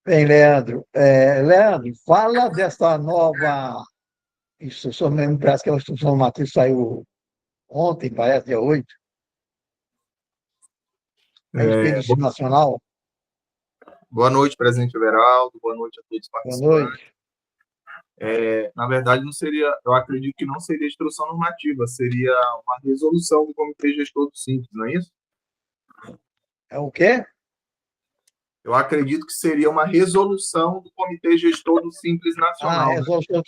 Bem, Leandro, Leandro, fala dessa nova instrução, mesmo parece que é uma instrução normativa que saiu ontem, parece, dia 8, a respeito do É, ensino nacional. boa noite, presidente Everaldo. Boa noite a todos os Boa participantes. noite. Na verdade, não seria, eu acredito que não seria instrução normativa, seria uma resolução do Comitê Gestor do Simples, não é isso? É o quê? Eu acredito que seria uma resolução do Comitê Gestor do Simples Ah, Nacional, né? resolução.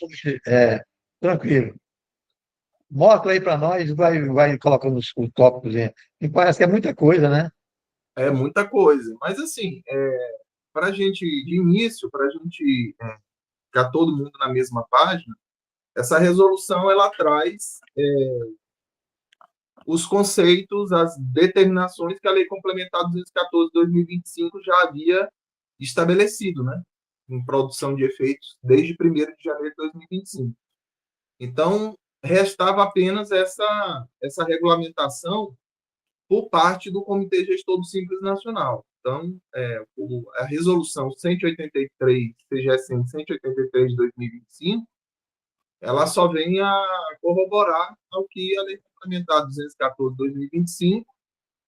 Tranquilo. Mostra aí para nós, vai colocando os tópicos aí. E parece que é muita coisa, né? É muita coisa. Mas, assim, para a gente, de início, para a gente ficar todo mundo na mesma página, essa resolução ela traz os conceitos, as determinações que a Lei Complementar 214 de 2025 já havia estabelecido, né? Em produção de efeitos desde 1º de janeiro de 2025. Então, restava apenas essa regulamentação por parte do Comitê Gestor do Simples Nacional. Então, a resolução 183, CGSN 183 de 2025, ela só vem a corroborar ao que a Lei Complementar 214 de 2025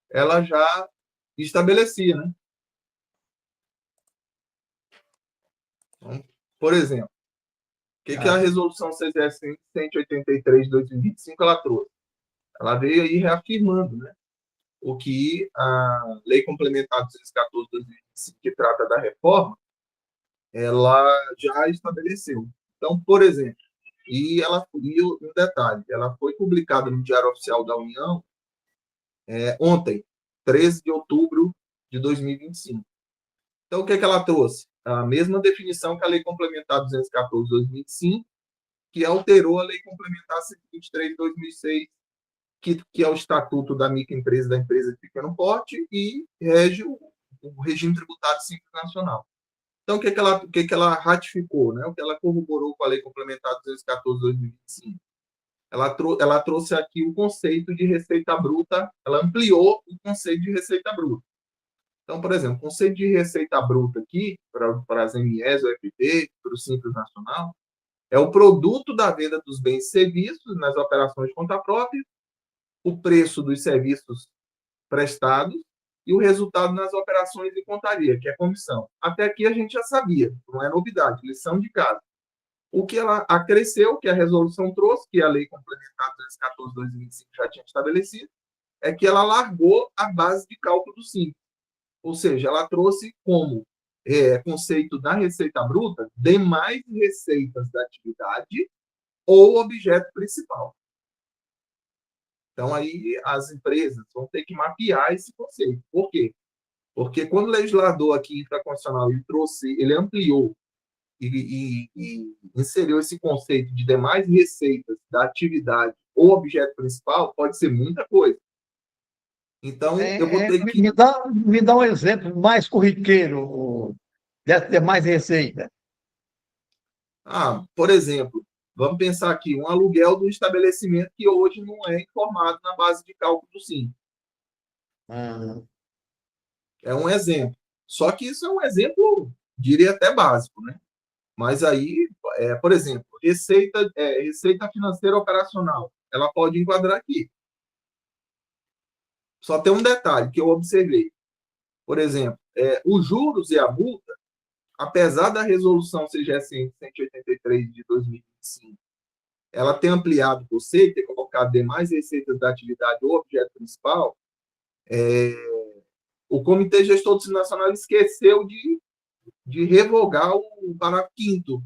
ela já estabelecia, né? Então, por exemplo, o que a Ah, resolução CGS 183 de 2025 ela trouxe? Ela veio aí reafirmando, né, o que a Lei Complementar 214 de 2025, que trata da reforma, ela já estabeleceu. Então, por exemplo, e um detalhe, ela foi publicada no Diário Oficial da União ontem, 13 de outubro de 2025. Então, o que ela trouxe? A mesma definição que a Lei Complementar 214 de 2005, que alterou a Lei Complementar 123 de 2006, que é o Estatuto da Microempresa, da Empresa de Pequeno Porte, e rege o regime tributário simples nacional. Então, o que ela ratificou, né? O que ela corroborou com a Lei Complementar 214 de 2025? Ela trouxe aqui o conceito de receita bruta, ela ampliou o conceito de receita bruta. Então, por exemplo, o conceito de receita bruta aqui, para as MEs, o FB, para o Simples Nacional, é o produto da venda dos bens e serviços nas operações de conta própria, o preço dos serviços prestados e o resultado nas operações de contaria, que é comissão. Até aqui a gente já sabia, não é novidade, lição de casa. O que ela acresceu, que a resolução trouxe, que a Lei Complementar 314 de 2025 já tinha estabelecido, é que ela largou a base de cálculo do Simples. Ou seja, ela trouxe como conceito da receita bruta demais receitas da atividade ou objeto principal. Então, aí as empresas vão ter que mapear esse conceito. Por quê? Porque quando o legislador aqui infraconstitucional ele ampliou e inseriu esse conceito de demais receitas da atividade ou objeto principal, pode ser muita coisa. Então, eu vou ter que. me dá um exemplo mais corriqueiro dessa ter mais receita. Por exemplo, vamos pensar aqui, um aluguel do estabelecimento que hoje não é informado na base de cálculo do Simples. Ah, É um exemplo. Só que isso é um exemplo, diria até básico, né? Mas aí, por exemplo, receita financeira operacional, ela pode enquadrar aqui. Só tem um detalhe que eu observei. Por exemplo, os juros e a multa, apesar da resolução CGSN 183 de 2025, ela tem ampliado o conceito, ter colocado demais receitas da atividade ou objeto principal, o Comitê Gestor do Simples Nacional esqueceu de revogar o parágrafo 5º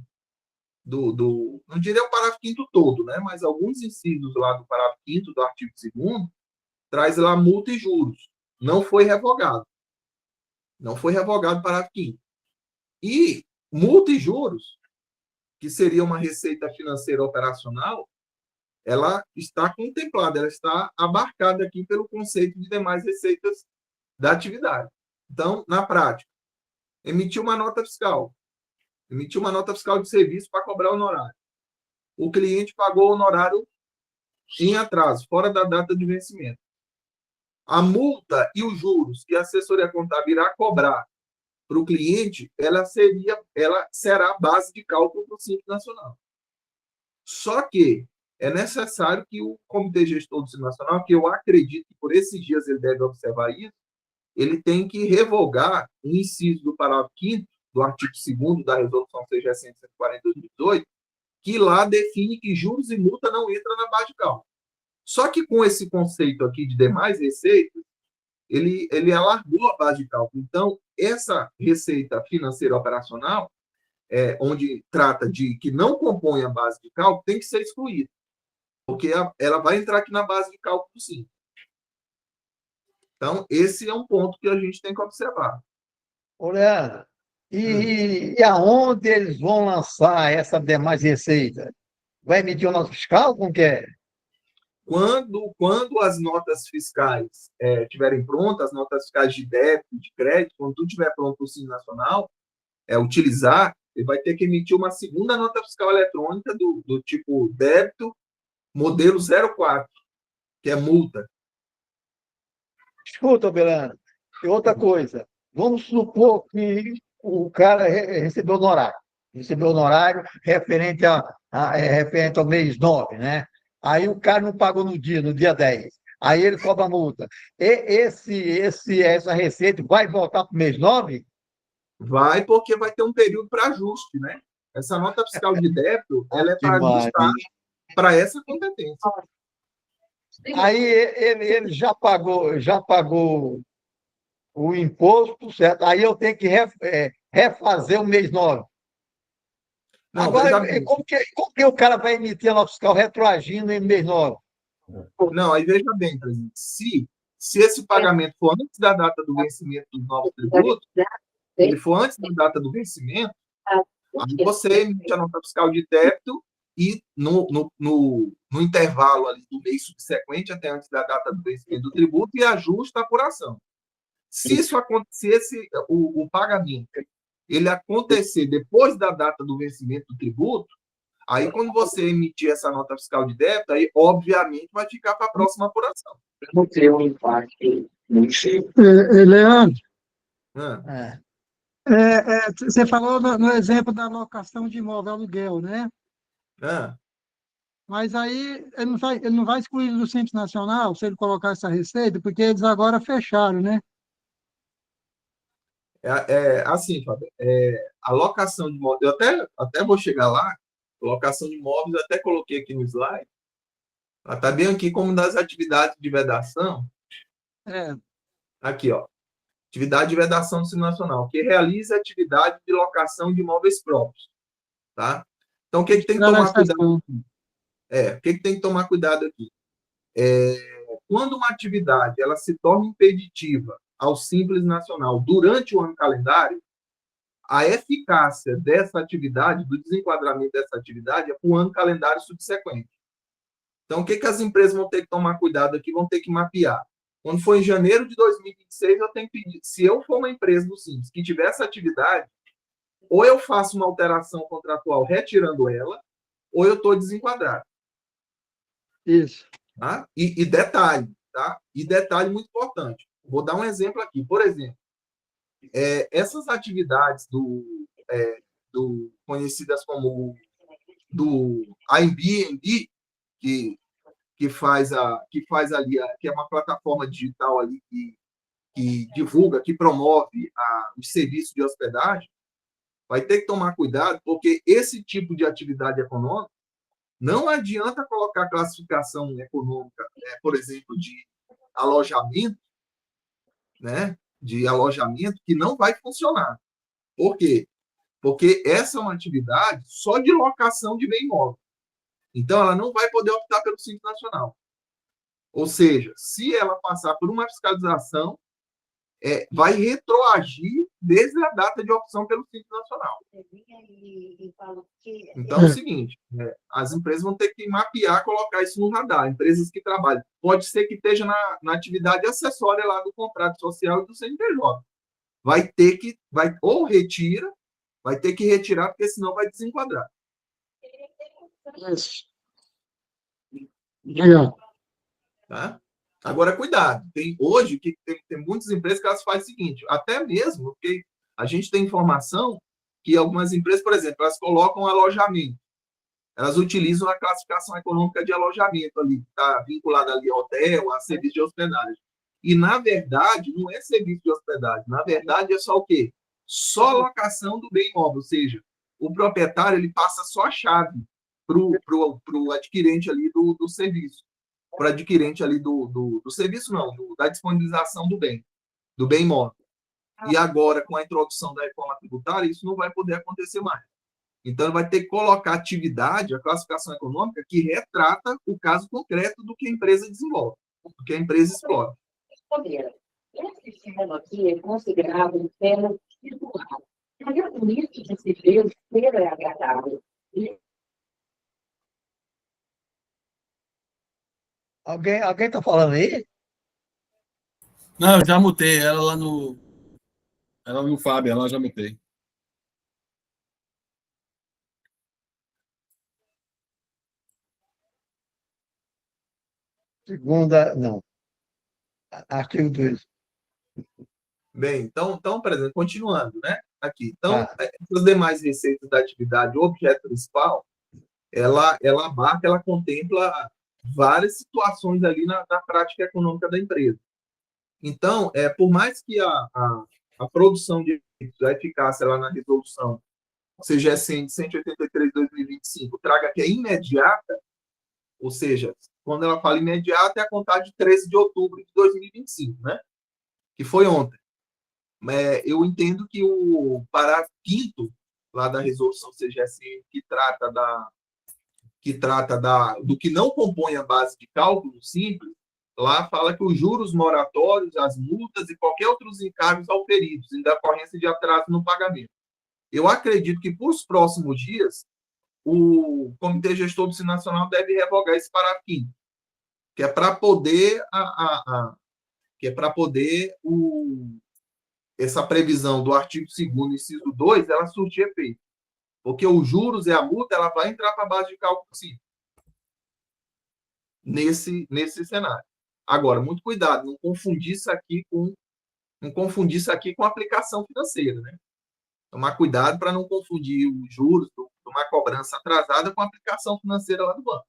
não diria o parágrafo 5º todo, né? Mas alguns incisos lá do parágrafo 5º do artigo 2º traz lá multa e juros. Não foi revogado. Não foi revogado o parágrafo 5º. E multa e juros, que seria uma receita financeira operacional, ela está contemplada, ela está abarcada aqui pelo conceito de demais receitas da atividade. Então, na prática, emitiu uma nota fiscal de serviço para cobrar honorário. O cliente pagou o honorário em atraso, fora da data de vencimento. A multa e os juros que a assessoria contábil irá cobrar para o cliente, ela será a base de cálculo do Simples Nacional. Só que é necessário que o Comitê Gestor do Simples Nacional, que eu acredito que por esses dias ele deve observar isso, ele tem que revogar o inciso do parágrafo 5º do artigo 2º da Resolução CGE 140/2018, que lá define que juros e multa não entram na base de cálculo. Só que com esse conceito aqui de demais receitas, ele alargou a base de cálculo. Então, essa receita financeira operacional, onde trata de que não compõe a base de cálculo, tem que ser excluída, porque ela vai entrar aqui na base de cálculo, sim. Então, esse é um ponto que a gente tem que observar. Ô, Leandro, e aonde eles vão lançar essa demais receita? Vai emitir o nosso fiscal? Como que é? Quando as notas fiscais estiverem prontas, as notas fiscais de débito, de crédito, quando tudo estiver pronto para o Simples Nacional utilizar, ele vai ter que emitir uma segunda nota fiscal eletrônica do tipo débito, modelo 04, que é multa. Escuta, Belano, e outra coisa, vamos supor que o cara recebeu honorário. Recebeu honorário referente ao mês 9, né? Aí o cara não pagou no dia 10. Aí ele cobra a multa. Essa receita vai voltar para o mês 9? Vai, porque vai ter um período para ajuste, né? Essa nota fiscal de débito, ela é para ajustar para essa competência. Aí ele já pagou o imposto, certo? Aí eu tenho que refazer o mês 9. Não, Agora, como que o cara vai emitir a nota fiscal retroagindo em mês 9? Não, aí veja bem, presidente. Se esse pagamento for antes da data do vencimento dos novos tributos, ele for antes da data do vencimento, aí você emite a nota fiscal de débito e no intervalo ali do mês subsequente, até antes da data do vencimento do tributo, e ajusta a apuração. Se isso acontecer, o pagamento ele acontecer depois da data do vencimento do tributo, aí quando você emitir essa nota fiscal de débito, aí obviamente vai ficar para a próxima apuração. Leandro, É. você falou no exemplo da locação de imóvel aluguel, né? Mas aí ele não vai excluir do Simples Nacional se ele colocar essa receita, porque eles agora fecharam, né? Assim, Fábio, a locação de imóveis, eu até vou chegar lá, locação de imóveis, eu até coloquei aqui no slide, ela está bem aqui como das atividades de vedação. Aqui, ó, atividade de vedação do Simples Nacional, que realiza atividade de locação de imóveis próprios, tá? Então, o que tem que tomar cuidado aqui? O que tem que tomar cuidado aqui? Quando uma atividade ela se torna impeditiva ao Simples Nacional durante o ano calendário, a eficácia dessa atividade, do desenquadramento dessa atividade, é para o ano calendário subsequente. Então, o que as empresas vão ter que tomar cuidado aqui? Vão ter que mapear. Quando for em janeiro de 2026, eu tenho que pedir, se eu for uma empresa do Simples que tiver essa atividade, ou eu faço uma alteração contratual retirando ela, ou eu estou desenquadrado. Isso. Tá? E detalhe, tá? E detalhe muito importante. Vou dar um exemplo aqui. Por exemplo, essas atividades conhecidas como do Airbnb, que faz ali, que é uma plataforma digital ali que divulga, que promove os serviços de hospedagem, vai ter que tomar cuidado, porque esse tipo de atividade econômica não adianta colocar classificação econômica, por exemplo, de alojamento, né? De alojamento que não vai funcionar. Por quê? Porque essa é uma atividade só de locação de bem imóvel. Então, ela não vai poder optar pelo Simples Nacional. Ou seja, se ela passar por uma fiscalização, vai retroagir desde a data de opção pelo Simples Nacional. Então, é o seguinte, as empresas vão ter que mapear, colocar isso no radar. Empresas que trabalham. Pode ser que esteja na atividade acessória lá do contrato social e do CNPJ. Ou retira, vai ter que retirar, porque senão vai desenquadrar. Isso. Legal. Tá? Agora, cuidado, hoje que tem muitas empresas que elas fazem o seguinte, até mesmo porque a gente tem informação que algumas empresas, por exemplo, elas colocam alojamento, elas utilizam a classificação econômica de alojamento ali, está vinculada ali ao hotel, a serviço de hospedagem. E, na verdade, não é serviço de hospedagem, na verdade é só o quê? Só locação do bem imóvel, ou seja, o proprietário ele passa só a chave para o adquirente ali do serviço, para o adquirente ali do serviço, não, da disponibilização do bem imóvel. E agora, com a introdução da reforma tributária, isso não vai poder acontecer mais. Então, ele vai ter que colocar atividade, a classificação econômica, que retrata o caso concreto do que a empresa desenvolve, do que a empresa explora. Esse sistema aqui é considerado um tema titular. Mas é por isso que esse Deus ser agradável. Alguém está falando aí? Não, eu já mutei ela lá no Fábio, ela já mutei. Segunda, não. Artigo 2. Bem, então, por exemplo, continuando, né? Aqui. Então, Ah. as demais receitas da atividade objeto principal, ela abarca, ela contempla várias situações ali na prática econômica da empresa. Então, por mais que a produção de a eficácia lá na resolução CGSN 183/2025 traga que é imediata, ou seja, quando ela fala imediata, é a contar de 13 de outubro de 2025, né? Que foi ontem. Eu entendo que o parágrafo 5º lá da resolução CGSN, que trata do que não compõe a base de cálculo simples, lá fala que os juros moratórios, as multas e qualquer outros encargos auferidos em decorrência de atraso no pagamento. Eu acredito que, por os próximos dias, o Comitê Gestor do Simples Nacional deve revogar esse parágrafo 5º, que é para poder essa previsão do artigo 2º, inciso 2, ela surtir efeito. Porque os juros e a multa, ela vai entrar para a base de cálculo simples. Nesse cenário. Agora, muito cuidado, não confundir isso aqui com aplicação financeira, né? Tomar cuidado para não confundir os juros de uma cobrança atrasada com a aplicação financeira lá do banco.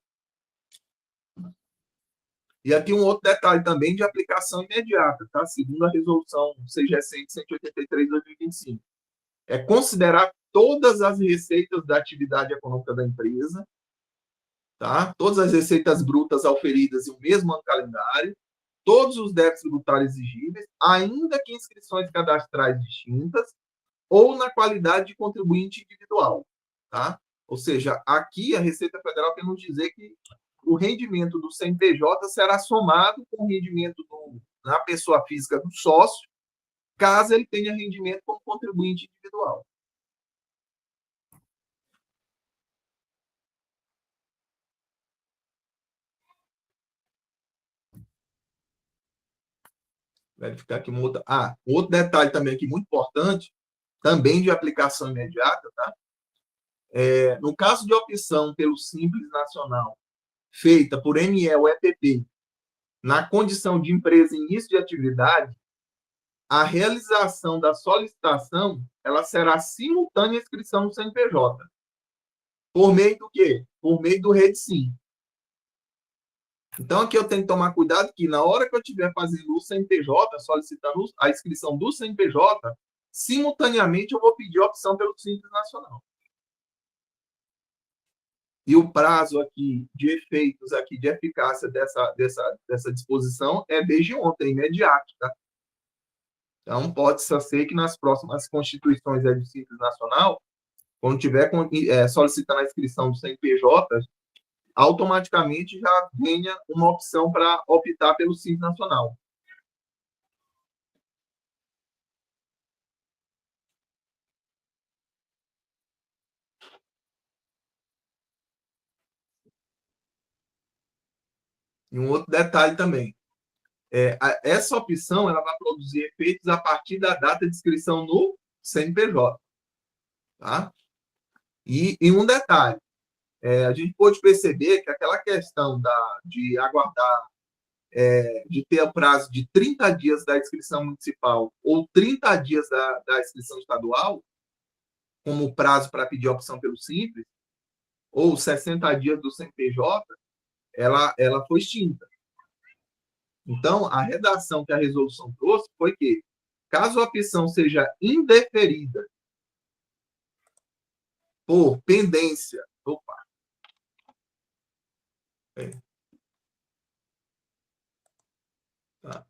E aqui um outro detalhe também de aplicação imediata, tá? Segundo a resolução CGSN 183/2025. É considerar todas as receitas da atividade econômica da empresa, tá? Todas as receitas brutas auferidas em um mesmo ano calendário, todos os débitos tributários exigíveis, ainda que inscrições cadastrais distintas, ou na qualidade de contribuinte individual, tá? Ou seja, aqui a Receita Federal quer nos dizer que o rendimento do CNPJ será somado com o rendimento na pessoa física do sócio, caso ele tenha rendimento como contribuinte individual. Verificar aqui muda. Outro detalhe também aqui muito importante, também de aplicação imediata, tá? No caso de opção pelo Simples Nacional, feita por ME ou EPP, na condição de empresa em início de atividade, a realização da solicitação ela será simultânea à inscrição no CNPJ. Por meio do quê? Por meio do REDSIM. Então, aqui eu tenho que tomar cuidado que, na hora que eu estiver fazendo o CNPJ, solicitando a inscrição do CNPJ, simultaneamente eu vou pedir a opção pelo Simples Nacional. E o prazo aqui de efeitos, aqui de eficácia dessa disposição é desde ontem, imediato, tá? Então, pode ser que nas próximas constituições do Simples Nacional, quando tiver solicitando a inscrição do CNPJ, automaticamente já venha uma opção para optar pelo Simples Nacional. E um outro detalhe também. Essa opção ela vai produzir efeitos a partir da data de inscrição no CNPJ. Tá? E um detalhe. A gente pode perceber que aquela questão de aguardar de ter o prazo de 30 dias da inscrição municipal ou 30 dias da inscrição estadual, como prazo para pedir a opção pelo Simples, ou 60 dias do CNPJ, ela foi extinta. Então, a redação que a resolução trouxe foi que, caso a opção seja indeferida por pendência... Opa! Tá.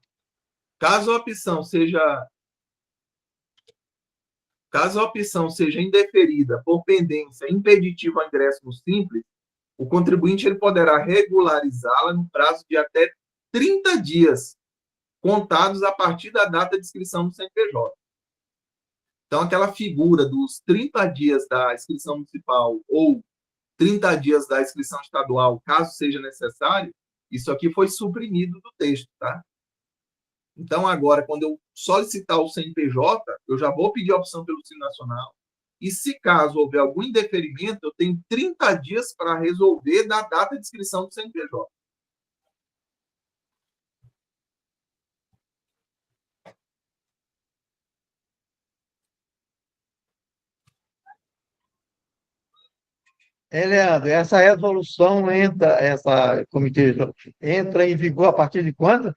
Caso a opção seja indeferida por pendência impeditiva ao ingresso no Simples, o contribuinte ele poderá regularizá-la no prazo de até 30 dias, contados a partir da data de inscrição no CNPJ. Então, aquela figura dos 30 dias da inscrição municipal ou 30 dias da inscrição estadual, caso seja necessário, isso aqui foi suprimido do texto, tá? Então, agora, quando eu solicitar o CNPJ, eu já vou pedir a opção pelo Simples Nacional. E se caso houver algum indeferimento, eu tenho 30 dias para resolver da data de inscrição do CNPJ. Leandro, essa resolução essa comitê entra em vigor a partir de quando?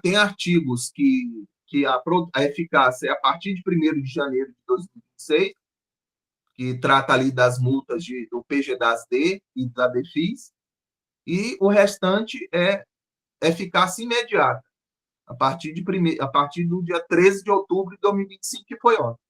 Tem artigos que a eficácia é a partir de 1º de janeiro de 2026, que trata ali das multas do PGDAS-D e da DEFIS, e o restante é eficácia imediata, a partir do dia 13 de outubro de 2025, que foi ontem.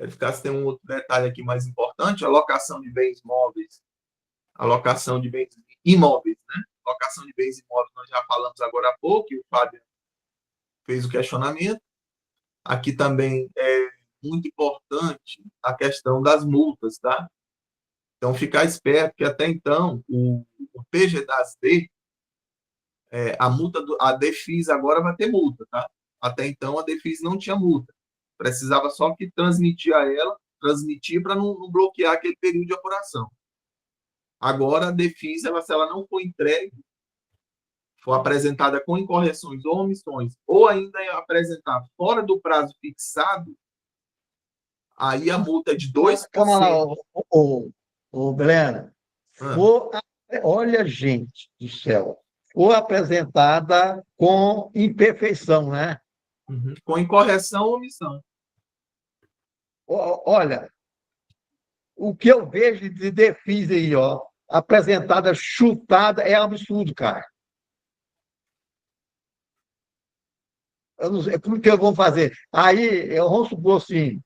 Eficácia tem um outro detalhe aqui mais importante: alocação de bens móveis, alocação de bens imóveis, né? Alocação de bens imóveis, nós já falamos agora há pouco, e o Fábio fez o questionamento. Aqui também é muito importante a questão das multas, tá? Então, ficar esperto que até então o PGDAS-D, a DEFIS agora vai ter multa, tá? Até então a DEFIS não tinha multa. Precisava só que transmitir para não bloquear aquele período de apuração. Agora, a DEFIS, se ela não for entregue, for apresentada com incorreções ou omissões, ou ainda apresentar fora do prazo fixado, aí a multa é de 2%. Calma lá, Breno. Olha, gente do céu, for apresentada com imperfeição, né? Uhum. Com incorreção ou omissão. Olha, o que eu vejo de DEFIS aí, apresentada chutada, é absurdo, cara. Eu não sei, como que eu vou fazer? Aí, vamos supor assim,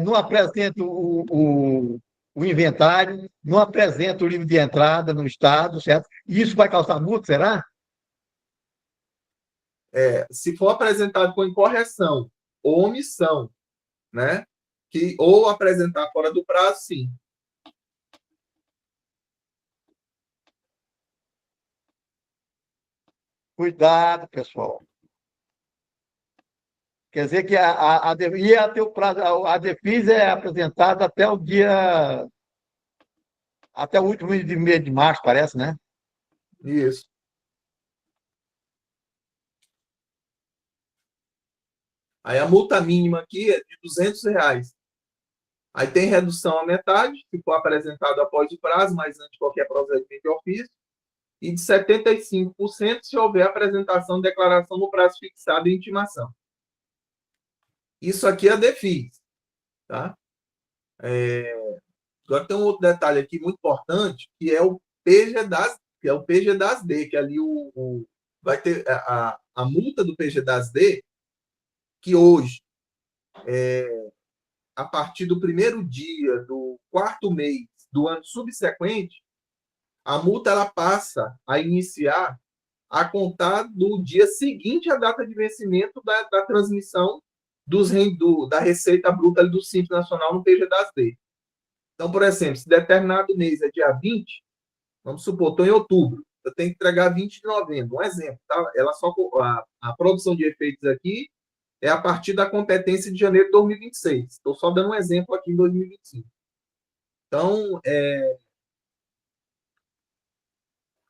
não apresento o inventário, não apresento o livro de entrada no Estado, certo? E isso vai causar multa, será? Se for apresentado com incorreção ou omissão, né? Ou apresentar fora do prazo, sim. Cuidado, pessoal. Quer dizer que a DEFIS é apresentada até o último mês de março, parece, né? Isso. Aí a multa mínima aqui é de R$200. Aí tem redução à metade, se for apresentado após o prazo, mas antes de qualquer procedimento de ofício, e de 75% se houver apresentação de declaração no prazo fixado e intimação. Isso aqui é a DEFIS, tá? Agora tem um outro detalhe aqui muito importante, que é o PGDAS-D, que ali vai ter a multa do PGDAS-D, que hoje, a partir do 1º dia do 4º mês do ano subsequente, a multa ela passa a iniciar a contar do dia seguinte à data de vencimento da transmissão da receita bruta do Simples Nacional no PGDAS-D. Então, por exemplo, se determinado mês é dia 20, vamos supor, estou em outubro, eu tenho que entregar 20 de novembro, um exemplo, tá? A produção de efeitos aqui é a partir da competência de janeiro de 2026. Estou só dando um exemplo aqui em 2025. Então,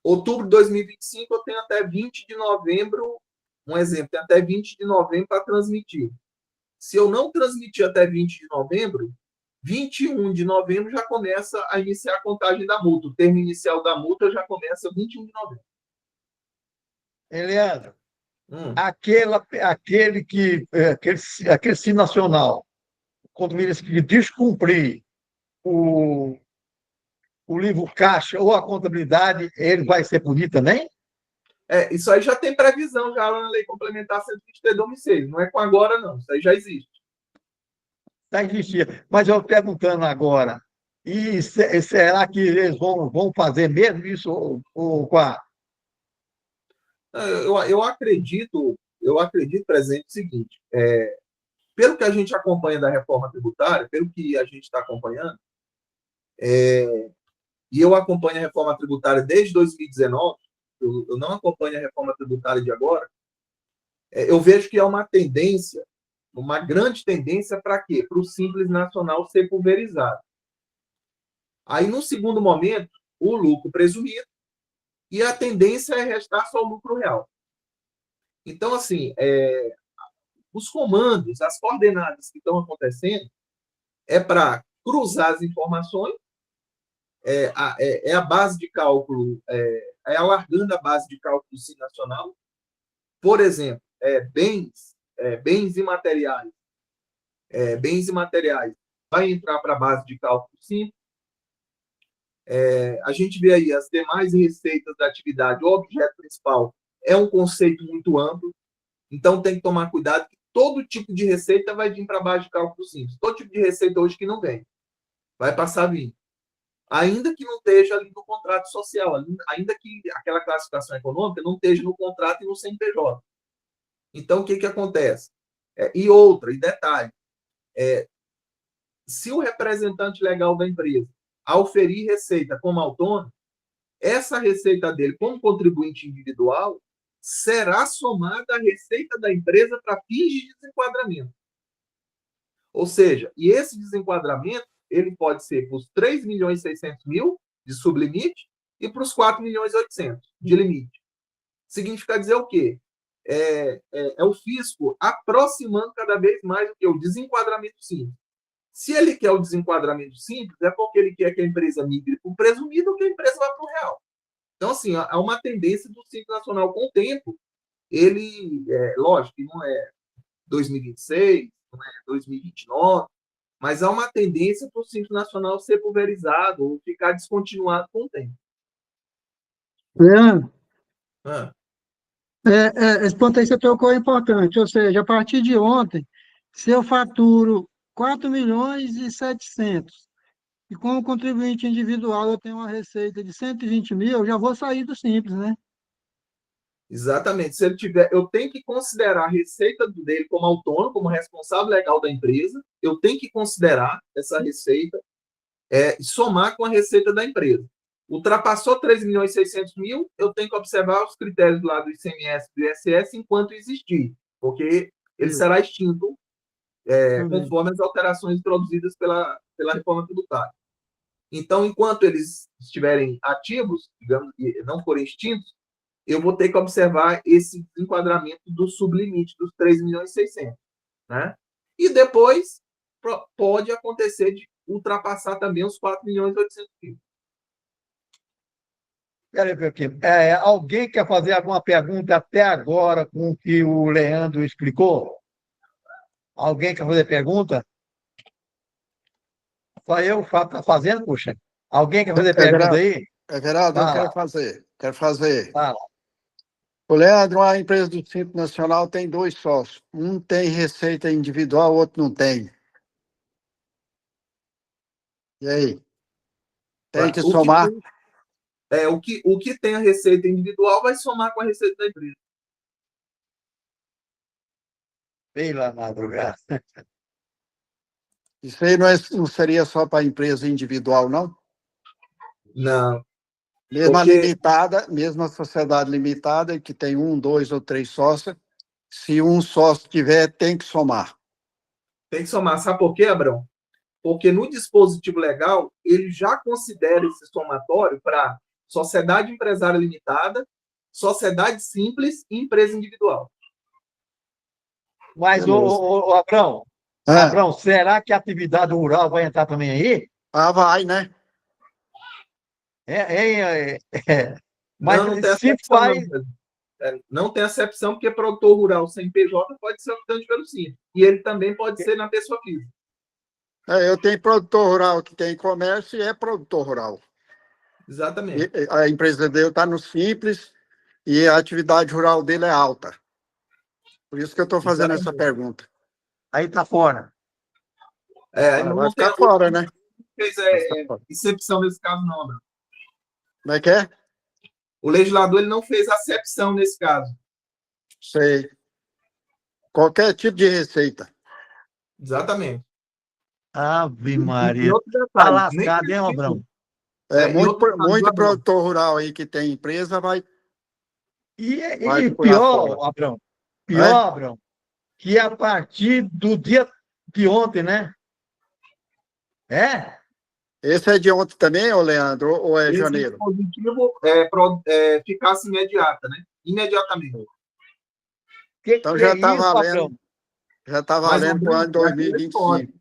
outubro de 2025, eu tenho até 20 de novembro, um exemplo, tem até 20 de novembro para transmitir. Se eu não transmitir até 20 de novembro, 21 de novembro já começa a iniciar a contagem da multa. O termo inicial da multa já começa 21 de novembro. Leandro, aquele Simples Nacional, quando ele descumprir o livro caixa ou a contabilidade, ele vai ser punido também? Isso aí já tem previsão já lá na Lei Complementar 123/2006. Não é com agora, não. Isso aí já existe. Já existia. Mas eu perguntando agora, será que eles vão fazer mesmo isso ou qual? Eu acredito, presidente, o seguinte, pelo que a gente acompanha da reforma tributária, pelo que a gente está acompanhando, e eu acompanho a reforma tributária desde 2019, eu não acompanho a reforma tributária de agora, eu vejo que é uma tendência, uma grande tendência para quê? Para o Simples Nacional ser pulverizado. Aí, no segundo momento, o lucro presumido, e a tendência é restar só o lucro real. Então, assim, os comandos, as coordenadas que estão acontecendo é para cruzar as informações, a base de cálculo, alargando a base de cálculo do Simples Nacional. Por exemplo, bens imateriais. Bens imateriais vai entrar para a base de cálculo simples. A gente vê aí as demais receitas da atividade. O objeto principal é um conceito muito amplo, então tem que tomar cuidado que todo tipo de receita vai vir para a base de cálculo simples. Todo tipo de receita hoje que não vem, vai passar a vir. Ainda que não esteja ali no contrato social, ainda que aquela classificação econômica não esteja no contrato e no CNPJ. Então, o que acontece? E detalhe, se o representante legal da empresa auferir receita como autônomo, essa receita dele como contribuinte individual será somada à receita da empresa para fins de desenquadramento. Ou seja, e esse desenquadramento ele pode ser para os 3.600.000 de sublimite e para os 4.800.000 de limite. Significa dizer o quê? É o fisco aproximando cada vez mais o desenquadramento simples. Se ele quer o desenquadramento simples, é porque ele quer que a empresa migre para o presumido ou que a empresa vá para o real. Então, assim, há uma tendência do Simples Nacional com o tempo. Ele, lógico, que não é 2026, não é 2029, mas há uma tendência para o Simples Nacional ser pulverizado ou ficar descontinuado com o tempo. Leandro, esse ponto aí você tocou é importante, ou seja, a partir de ontem, se eu faturo 4.700.000 e como contribuinte individual eu tenho uma receita de 120.000, eu já vou sair do Simples, né? Exatamente. Se ele tiver, eu tenho que considerar a receita dele como autônomo, como responsável legal da empresa, eu tenho que considerar essa receita e somar com a receita da empresa. Ultrapassou 3.600.000, eu tenho que observar os critérios lá do ICMS e do ISS enquanto existir, porque ele será extinto conforme as alterações introduzidas pela reforma tributária. Então, enquanto eles estiverem ativos, digamos, e não forem extintos, eu vou ter que observar esse enquadramento do sublimite dos 3.600.000, né? E depois pode acontecer de ultrapassar também os 4.800.000. Peraí, Pequeno. Alguém quer fazer alguma pergunta até agora com o que o Leandro explicou? Alguém quer fazer pergunta? Só eu estou fazendo, puxa. Alguém quer fazer pergunta aí? Everaldo, eu Fala. quero fazer. Fala. O Leandro, a empresa do Simples Nacional tem 2 sócios. Um tem receita individual, o outro não tem. E aí? Tem que somar? O que tem a receita individual vai somar com a receita da empresa. Pela madrugada. Isso aí não seria só para a empresa individual, não? Não. Mesmo a limitada, mesmo a sociedade limitada, que tem 1, 2 ou 3 sócios, Se um sócio tiver, tem que somar. Tem que somar. Sabe por quê, Abrão? Porque no dispositivo legal, ele já considera esse somatório para sociedade empresária limitada, sociedade simples e empresa individual. Mas, Abrão, Abrão, será que a atividade rural vai entrar também aí? Ah, vai, né? Mas Não tem se acepção, faz. Não tem acepção, porque produtor rural sem PJ pode ser habitante pelo Simples. E ele também pode ser na pessoa física. Eu tenho produtor rural que tem comércio e é produtor rural. Exatamente. A empresa dele está no Simples e a atividade rural dele é alta. Por isso que eu estou fazendo essa pergunta. Aí está fora. Vai ficar fora, né? Fez excepção nesse caso, não, Abrão. Como é que é? O legislador ele não fez acepção nesse caso. Sei. Qualquer tipo de receita. Exatamente. Ave Maria. E outro Está detalhe, lascado, hein, Abrão? Muito produtor rural aí que tem empresa vai E pular pior, fora. Abrão, Abrão, que a partir do dia de ontem, né? Esse é de ontem também, ô Leandro, ou é esse janeiro? dispositivo eficácia imediata, né? Imediatamente. Então já está isso, valendo. Abrão? Já está valendo para o ano 2025.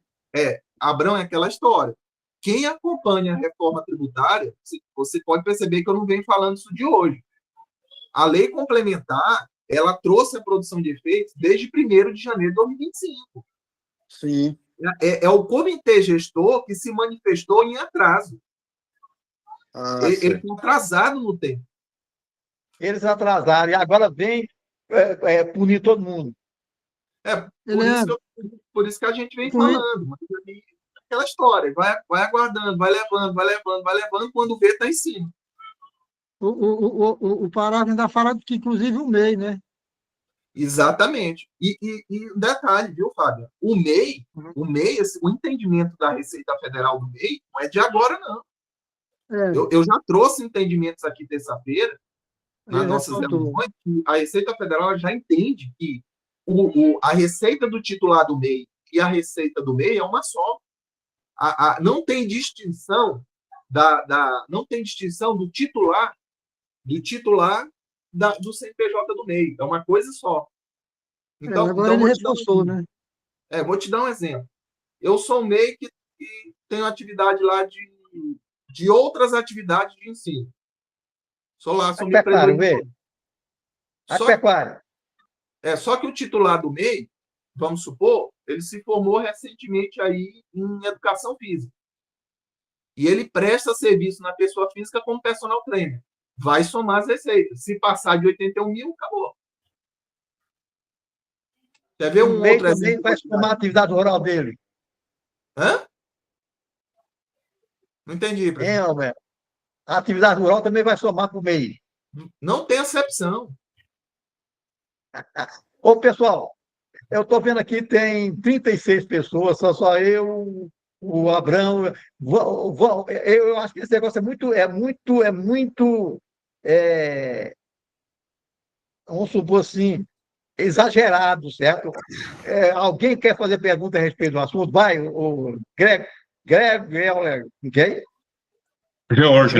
Abrão, é aquela história. Quem acompanha a reforma tributária, você pode perceber que eu não venho falando isso de hoje. A lei complementar, ela trouxe a produção de efeitos desde 1º de janeiro de 2025. Sim. É o comitê gestor que se manifestou em atraso. Ele foi atrasado no tempo. Eles atrasaram e agora vem punir todo mundo. Por isso que a gente vem falando. Mas, aquela história, vai aguardando, vai levando, quando vê, está em cima. O parágrafo ainda fala que, inclusive, o MEI, né? Exatamente. E um detalhe, viu, Fábio? O MEI, o entendimento da Receita Federal do MEI não é de agora, não. Eu já trouxe entendimentos aqui terça-feira, nas nossas reuniões, que a Receita Federal já entende que a receita do titular do MEI e a receita do MEI é uma só. Não tem distinção não tem distinção do titular do CNPJ do MEI. É uma coisa só. Então, agora ele reforçou, né? Vou te dar um exemplo. Eu sou um MEI que tenho atividade lá de outras atividades de ensino. Sou pecuário, MEI. Pecuário. Só que o titular do MEI, vamos supor, ele se formou recentemente aí em educação física. E ele presta serviço na pessoa física como personal trainer. Vai somar as receitas. Se passar de 81 mil, acabou. Quer ver um outro exemplo? Vai somar a atividade rural dele. Hã? Não entendi, professor. Alberto? A atividade rural também vai somar para o MEI. Não tem acepção. Ô, pessoal, eu estou vendo aqui, tem 36 pessoas, só eu, o Abrão. Eu acho que esse negócio vamos supor assim, exagerado, certo? Alguém quer fazer pergunta a respeito do assunto? Vai, o Greg, quem? Jorge.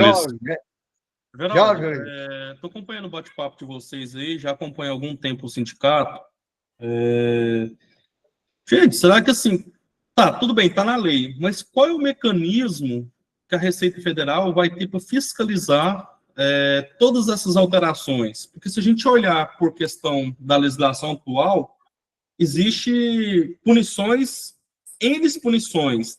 Estou acompanhando o bate-papo de vocês aí, já acompanho há algum tempo o sindicato. Gente, será que assim, tudo bem, está na lei, mas qual é o mecanismo que a Receita Federal vai ter para fiscalizar todas essas alterações? Porque se a gente olhar por questão da legislação atual, existe punições, N punições,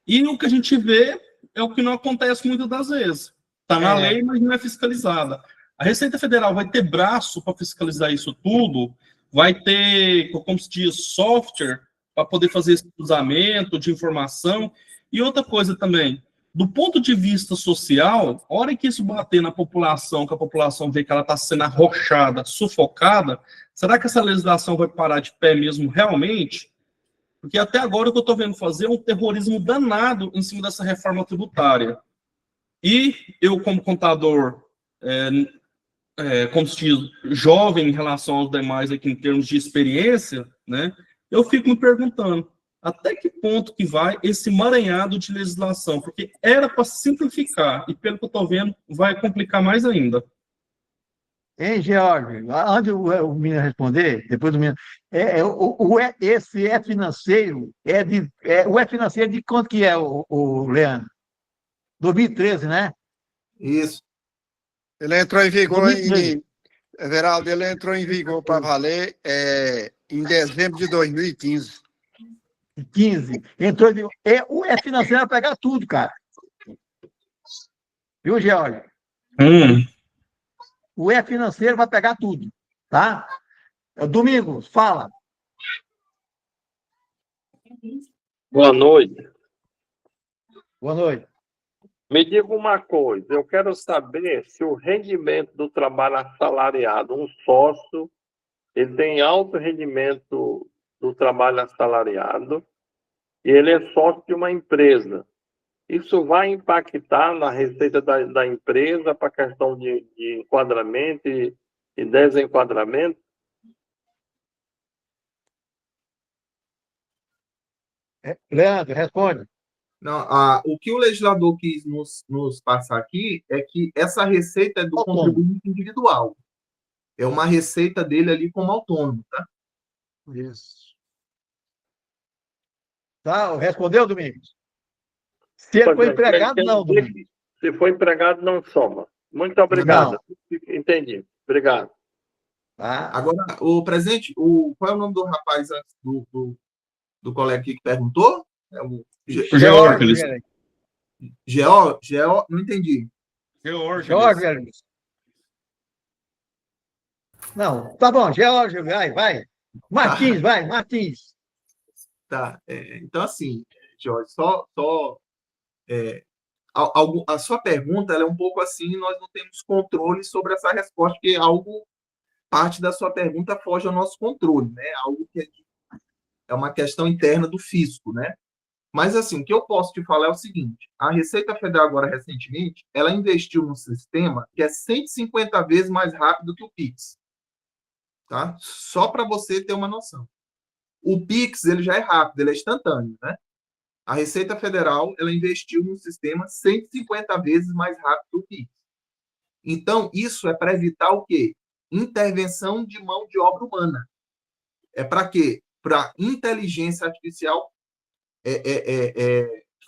e o que a gente vê é o que não acontece muitas das vezes. Está na lei, mas não é fiscalizada. A Receita Federal vai ter braço para fiscalizar isso tudo? Vai ter, como se diz, software para poder fazer esse cruzamento de informação? E outra coisa também, do ponto de vista social, a hora que isso bater na população, que a população vê que ela está sendo arrochada, sufocada, será que essa legislação vai parar de pé mesmo realmente? Porque até agora o que eu estou vendo fazer é um terrorismo danado em cima dessa reforma tributária. E eu, como contador, como se diz, jovem em relação aos demais aqui em termos de experiência, né, eu fico me perguntando até que ponto que vai esse emaranhado de legislação, porque era para simplificar, e pelo que eu estou vendo, vai complicar mais ainda. Hein, George? Antes o menino responder, depois do menino. Esse é financeiro, o é financeiro de quanto que é, o Leandro? 2013, né? Isso. Ele entrou em vigor 2013. Everaldo, ele entrou em vigor para valer em dezembro de 2015. 15. Entrou de... O é financeiro vai pegar tudo, cara. Viu, George? O é financeiro vai pegar tudo, tá? Domingos, fala. Boa noite. Boa noite. Me diga uma coisa, eu quero saber se o rendimento do trabalho assalariado, um sócio, ele tem alto rendimento do trabalho assalariado e ele é sócio de uma empresa. Isso vai impactar na receita da empresa para a questão de enquadramento e desenquadramento? Leandro, responde. Não, o que o legislador quis nos passar aqui é que essa receita é do contribuinte individual. É uma receita dele ali como autônomo, tá? Isso. Tá? Respondeu, Domingos? Se ele foi empregado, não, Domingos. Se for empregado, não soma. Muito obrigado. Não. Entendi. Obrigado. Tá? Agora, o presidente, qual é o nome do rapaz antes do colega aqui que perguntou? É o Geórgeles. Não entendi. Geórgeles. Não, tá bom, Geórgeles, vai. Martins, vai, Martins. Tá, então assim, Jorge, a sua pergunta ela é um pouco assim, nós não temos controle sobre essa resposta, porque parte da sua pergunta foge ao nosso controle, né? Algo que é uma questão interna do fisco, né? Mas, assim, o que eu posso te falar é o seguinte, a Receita Federal, agora, recentemente, ela investiu num sistema que é 150 vezes mais rápido que o Pix, tá? Só para você ter uma noção. O Pix, ele já é rápido, ele é instantâneo, né? A Receita Federal, ela investiu num sistema 150 vezes mais rápido que o Pix. Então, isso é para evitar o quê? Intervenção de mão de obra humana. É para quê? Para inteligência artificial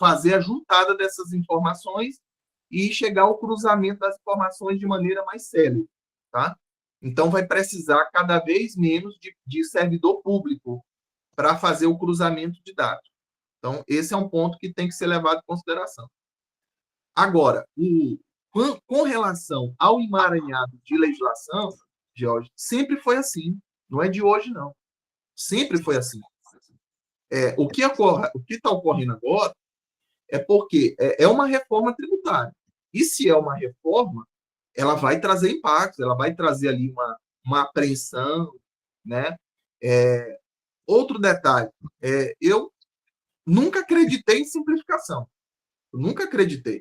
fazer a juntada dessas informações e chegar ao cruzamento das informações de maneira mais célere, tá? Então, vai precisar cada vez menos de servidor público para fazer o cruzamento de dados. Então, esse é um ponto que tem que ser levado em consideração. Agora, com relação ao emaranhado de legislação, Jorge, sempre foi assim. Não é de hoje, não. Sempre foi assim. O que está ocorrendo agora é porque é uma reforma tributária. E se é uma reforma, ela vai trazer impactos, ela vai trazer ali uma apreensão, né? Outro detalhe, eu nunca acreditei em simplificação. Eu nunca acreditei.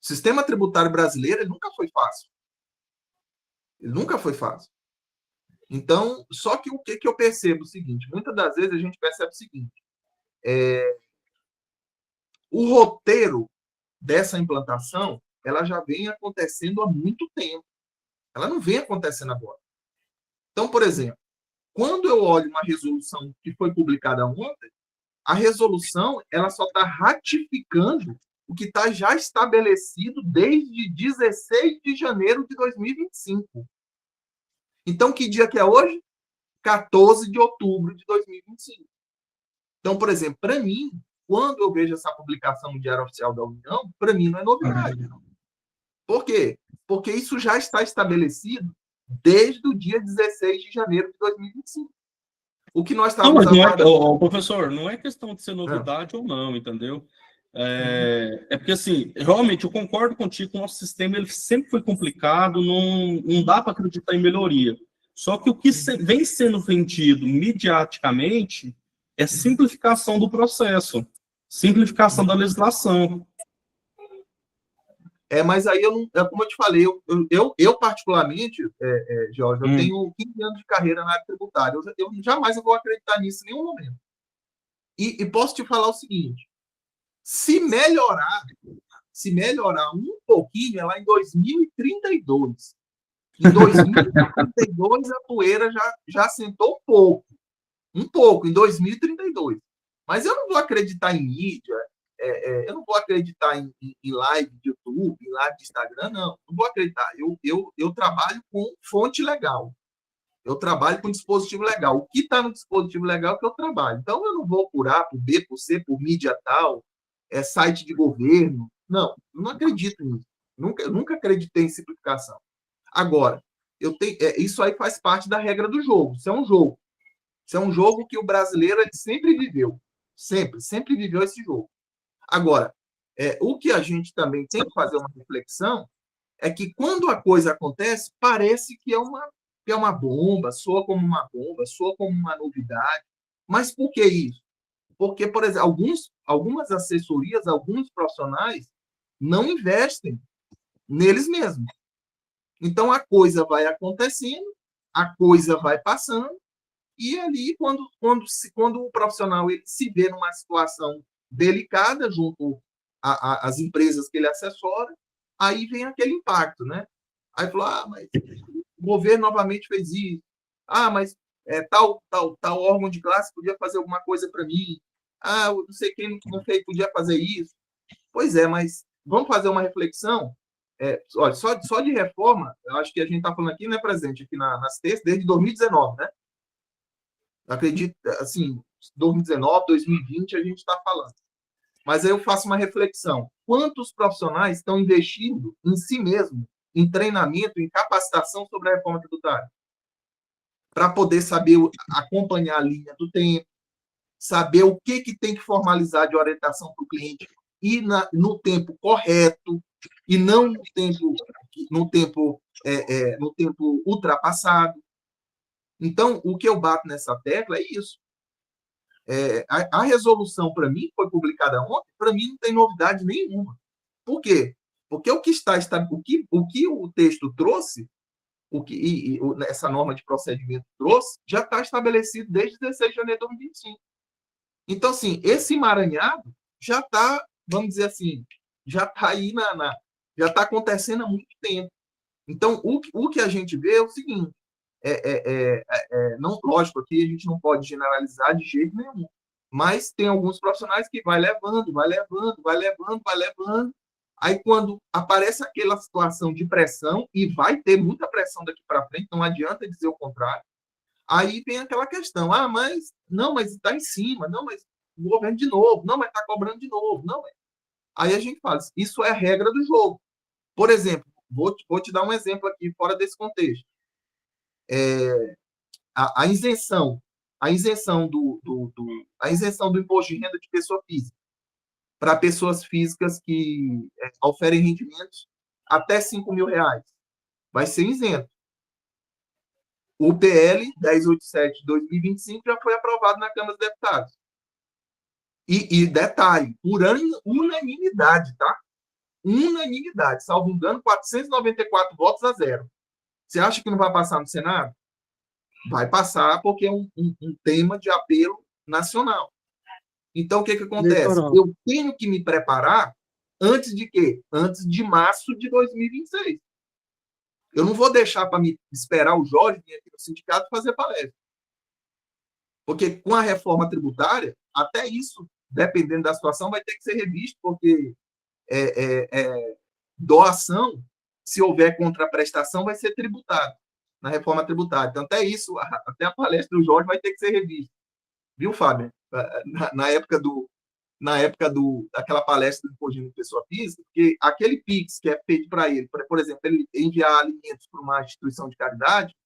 O sistema tributário brasileiro ele nunca foi fácil. Ele nunca foi fácil. Então, só que o que eu percebo é o seguinte, muitas das vezes a gente percebe o seguinte, o roteiro dessa implantação, ela já vem acontecendo há muito tempo. Ela não vem acontecendo agora. Então, por exemplo, quando eu olho uma resolução que foi publicada ontem, a resolução ela só está ratificando o que está já estabelecido desde 16 de janeiro de 2025. Então, que dia que é hoje? 14 de outubro de 2025. Então, por exemplo, para mim, quando eu vejo essa publicação no Diário Oficial da União, para mim não é novidade. Por quê? Porque isso já está estabelecido desde o dia 16 de janeiro de 2025. O que nós estávamos professor, não é questão de ser novidade ou não, entendeu? É porque, assim, realmente, eu concordo contigo que o nosso sistema ele sempre foi complicado, não dá para acreditar em melhoria. Só que o que vem sendo vendido mediaticamente é simplificação do processo, simplificação da legislação. Mas aí eu não, como eu te falei, eu particularmente, Jorge, eu tenho 15 anos de carreira na área tributária. Eu jamais vou acreditar nisso em nenhum momento. E posso te falar o seguinte: se melhorar um pouquinho, é lá em 2032. Em 2032, a poeira já sentou um pouco, em 2032. Mas eu não vou acreditar em mídia, eu não vou acreditar em live de YouTube, em live de Instagram, não vou acreditar. Eu trabalho com fonte legal, eu trabalho com dispositivo legal. O que está no dispositivo legal é que eu trabalho. Então, eu não vou por A, por B, por C, por mídia tal, site de governo. Não, eu não acredito nisso. Nunca acreditei em simplificação. Agora, isso aí faz parte da regra do jogo. Isso é um jogo. Isso é um jogo que o brasileiro ele sempre viveu. Sempre viveu esse jogo. Agora, o que a gente também tem que fazer uma reflexão é que quando a coisa acontece, parece que é uma bomba, soa como uma bomba, soa como uma novidade. Mas por que isso? Porque, por exemplo, algumas assessorias, alguns profissionais não investem neles mesmos. Então, a coisa vai acontecendo, a coisa vai passando, e ali, quando o profissional ele se vê numa situação delicada junto às empresas que ele assessora, aí vem aquele impacto, né? Aí falou, mas o governo novamente fez isso. Mas tal órgão de classe podia fazer alguma coisa para mim. Não sei quem não fez, podia fazer isso. Pois é, mas vamos fazer uma reflexão? Olha, só de reforma, eu acho que a gente está falando aqui, né, presente aqui nas terças, desde 2019, né? Acredito, assim, 2019, 2020, a gente está falando. Mas aí eu faço uma reflexão. Quantos profissionais estão investindo em si mesmo, em treinamento, em capacitação sobre a reforma tributária? Para poder saber acompanhar a linha do tempo, saber o que tem que formalizar de orientação para o cliente e no tempo correto, e não no tempo ultrapassado. Então, o que eu bato nessa tecla é isso. A resolução, para mim, foi publicada ontem, para mim não tem novidade nenhuma. Por quê? Porque o que o texto trouxe, essa norma de procedimento trouxe, já está estabelecido desde 16 de janeiro de 2025. Então, assim, esse emaranhado já está, vamos dizer assim, já está aí já está acontecendo há muito tempo. Então, o que a gente vê é o seguinte, não, lógico, aqui a gente não pode generalizar de jeito nenhum, mas tem alguns profissionais que vai levando, aí quando aparece aquela situação de pressão, e vai ter muita pressão daqui para frente, não adianta dizer o contrário, aí vem aquela questão, mas está em cima, mas o governo de novo, mas está cobrando de novo, Aí a gente fala, isso é a regra do jogo. Por exemplo, vou te dar um exemplo aqui fora desse contexto. A isenção do imposto de renda de pessoa física para pessoas físicas que oferem rendimentos até R$5.000 vai ser isento. O PL 1087 de 2025 já foi aprovado na Câmara dos Deputados. E detalhe, por unanimidade, tá? Unanimidade, salvo engano, 494 votos a 0. Você acha que não vai passar no Senado? Vai passar porque é um tema de apelo nacional. Então, o que acontece? Eleitoral. Eu tenho que me preparar antes de quê? Antes de março de 2026. Eu não vou deixar para me esperar o Jorge vir aqui no sindicato fazer palestra. Porque com a reforma tributária, até isso, dependendo da situação, vai ter que ser revisto, porque doação, se houver contraprestação, vai ser tributado na reforma tributária. Então, até isso, até a palestra do Jorge vai ter que ser revista. Viu, Fábio? Na época daquela palestra do imposto de pessoa física, porque aquele PIX que é feito para ele, por exemplo, ele enviar alimentos para uma instituição de caridade,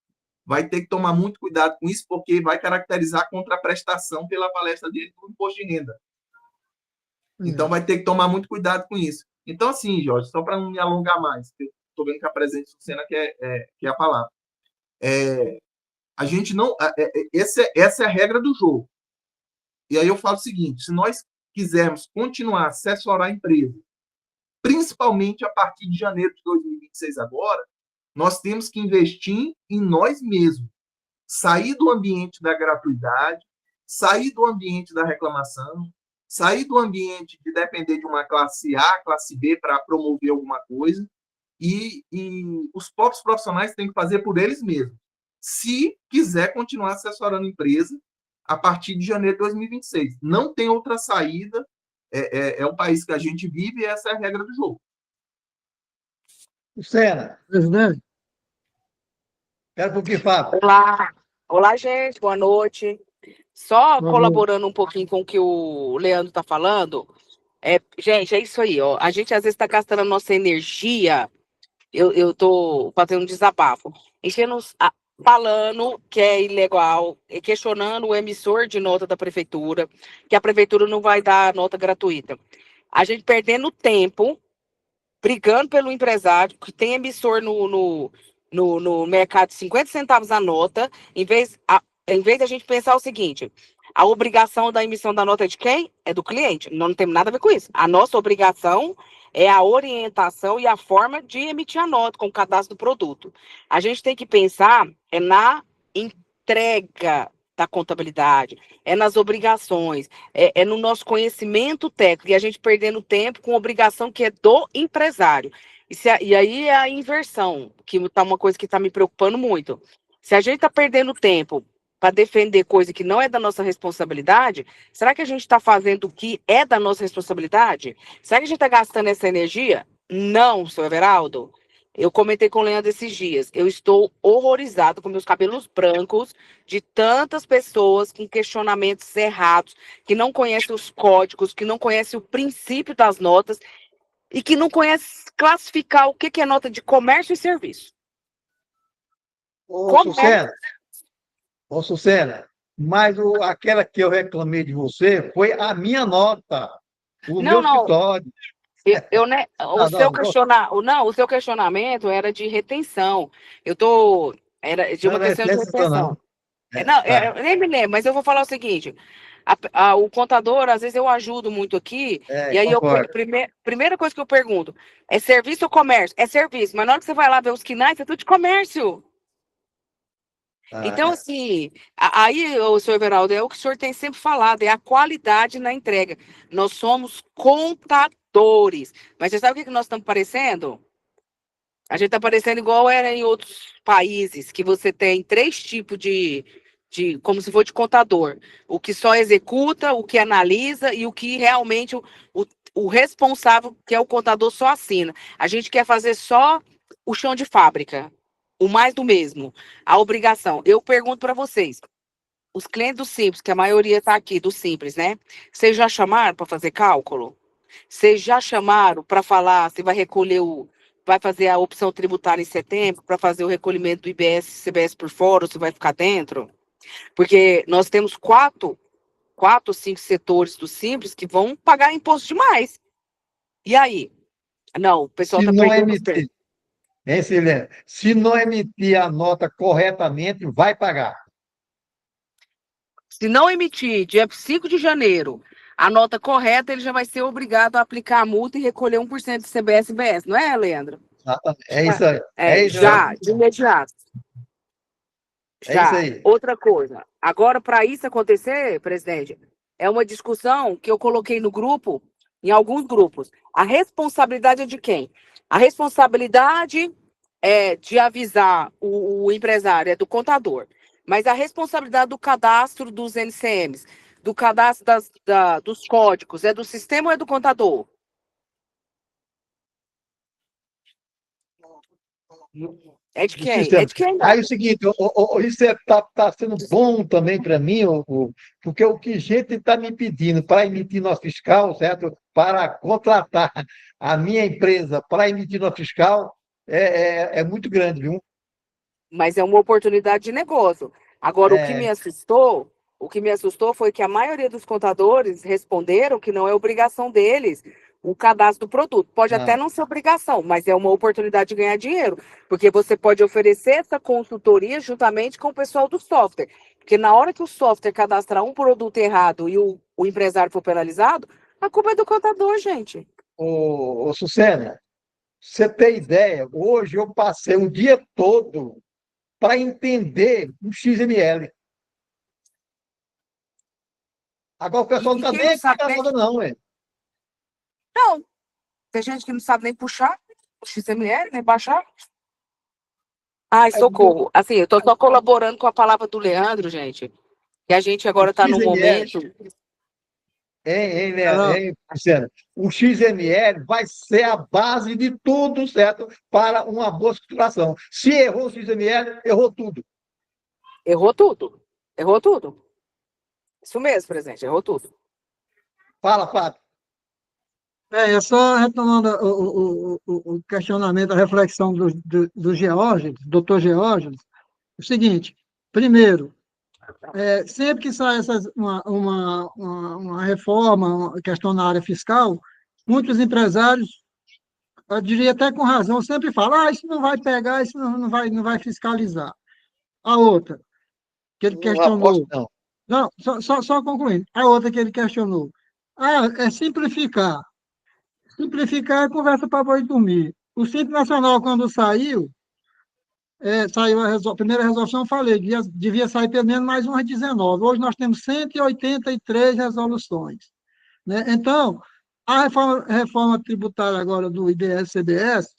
vai ter que tomar muito cuidado com isso, porque vai caracterizar a contraprestação pela palestra dele do imposto de renda. Então, vai ter que tomar muito cuidado com isso. Então, assim, Jorge, só para não me alongar mais, estou vendo que a presença do Sena que é a palavra. A gente não... essa é a regra do jogo. E aí eu falo o seguinte, se nós quisermos continuar a assessorar a empresa principalmente a partir de janeiro de 2026 agora, nós temos que investir em nós mesmos, sair do ambiente da gratuidade, sair do ambiente da reclamação, sair do ambiente de depender de uma classe A, classe B para promover alguma coisa, e os próprios profissionais têm que fazer por eles mesmos, se quiser continuar assessorando a empresa a partir de janeiro de 2026. Não tem outra saída, é o país que a gente vive e essa é a regra do jogo. Lucena, Presidente, quero um pouquinho, Fábio. Olá, olá, gente, boa noite. Só Boa colaborando um pouquinho com o que o Leandro está falando, gente, é isso aí, ó. A gente às vezes está gastando a nossa energia, eu tô fazendo um desabafo, falando que é ilegal, e questionando o emissor de nota da prefeitura, que a prefeitura não vai dar nota gratuita. A gente perdendo tempo, brigando pelo empresário, que tem emissor no mercado de 50 centavos a nota, em vez da gente pensar o seguinte: a obrigação da emissão da nota é de quem? É do cliente. Nós não temos nada a ver com isso. A nossa obrigação é a orientação e a forma de emitir a nota com o cadastro do produto. A gente tem que pensar na entrega da contabilidade, nas obrigações, no nosso conhecimento técnico, e a gente perdendo tempo com obrigação que é do empresário. E aí é a inversão, que está uma coisa que está me preocupando muito. Se a gente está perdendo tempo para defender coisa que não é da nossa responsabilidade, será que a gente está fazendo o que é da nossa responsabilidade? Será que a gente está gastando essa energia? Não, seu Everaldo. Eu comentei com o Leandro esses dias. Eu estou horrorizado com meus cabelos brancos de tantas pessoas com questionamentos errados, que não conhecem os códigos, que não conhecem o princípio das notas e que não conhecem classificar o que é nota de comércio e serviço. Ô, Sucena, mas aquela que eu reclamei de você foi a minha nota, o meu escritório. Né, o seu questionamento era de retenção. Era de uma questão de retenção. Eu nem me lembro, mas eu vou falar o seguinte: o contador, às vezes eu ajudo muito aqui, e aí primeira coisa que eu pergunto: é serviço ou comércio? É serviço, mas na hora que você vai lá ver os quinais, é tudo de comércio. Então, assim, aí, o senhor Everaldo, é o que o senhor tem sempre falado, é a qualidade na entrega. Nós somos contadores. Mas você sabe o que nós estamos parecendo? A gente está parecendo igual era em outros países, que você tem 3 tipos como se fosse de contador. O que só executa, o que analisa e o que realmente o responsável, que é o contador, só assina. A gente quer fazer só o chão de fábrica. O mais do mesmo, a obrigação. Eu pergunto para vocês, os clientes do Simples, que a maioria está aqui, do Simples, né? Vocês já chamaram para fazer cálculo? Vocês já chamaram para falar se vai fazer a opção tributária em setembro, para fazer o recolhimento do IBS, CBS por fora, ou se vai ficar dentro? Porque nós temos 4 ou 5 setores do Simples que vão pagar imposto demais. E aí? Não, o pessoal está perdendo. Silêncio. Se não emitir a nota corretamente, vai pagar. Se não emitir dia 5 de janeiro a nota correta, ele já vai ser obrigado a aplicar a multa e recolher 1% de CBS e IBS, não é, Leandro? É isso aí. De imediato. É isso aí. Outra coisa. Agora, para isso acontecer, presidente, é uma discussão que eu coloquei no grupo, em alguns grupos. A responsabilidade é de quem? A responsabilidade de avisar o empresário é do contador, mas a responsabilidade do cadastro dos NCMs, do cadastro dos códigos, é do sistema ou é do contador? É de quem? É de quem? Aí é o seguinte, isso está sendo bom também para mim, porque o que a gente está me pedindo para emitir nota fiscal, certo? Para contratar a minha empresa para emitir nota fiscal é muito grande, viu? Mas é uma oportunidade de negócio. Agora, o que me assustou foi que a maioria dos contadores responderam que não é obrigação deles o cadastro do produto. Pode até não ser obrigação, mas é uma oportunidade de ganhar dinheiro, porque você pode oferecer essa consultoria juntamente com o pessoal do software. Porque na hora que o software cadastrar um produto errado e o empresário for penalizado, a culpa é do contador, gente. Sucena, você tem ideia, hoje eu passei o dia todo para entender o XML. Agora o pessoal não está quem nem não sabe aqui nada, não, ué. Não, tem gente que não sabe nem puxar o XML, nem baixar. Ai, socorro. Assim, eu estou só colaborando com a palavra do Leandro, gente. Que a gente agora está no momento. Luciana? O XML vai ser a base de tudo certo para uma boa estruturação. Se errou o XML, errou tudo. Errou tudo. Errou tudo. Isso mesmo, presidente, errou tudo. Fala, Fábio. É só retomando o questionamento, a reflexão do Geórgides, doutor Geórgides, o seguinte, primeiro, sempre que sai uma reforma, uma questão na área fiscal, muitos empresários, eu diria até com razão, sempre falam, isso não vai pegar, isso não vai fiscalizar. A outra, que ele questionou... Não, só concluindo. A outra que ele questionou. É simplificar. Simplificar é conversa para boi dormir. O Simples Nacional, quando saiu a primeira resolução, eu falei, devia sair pelo menos mais umas 19. Hoje nós temos 183 resoluções. Né? Então, a reforma tributária agora do IBS-CBS,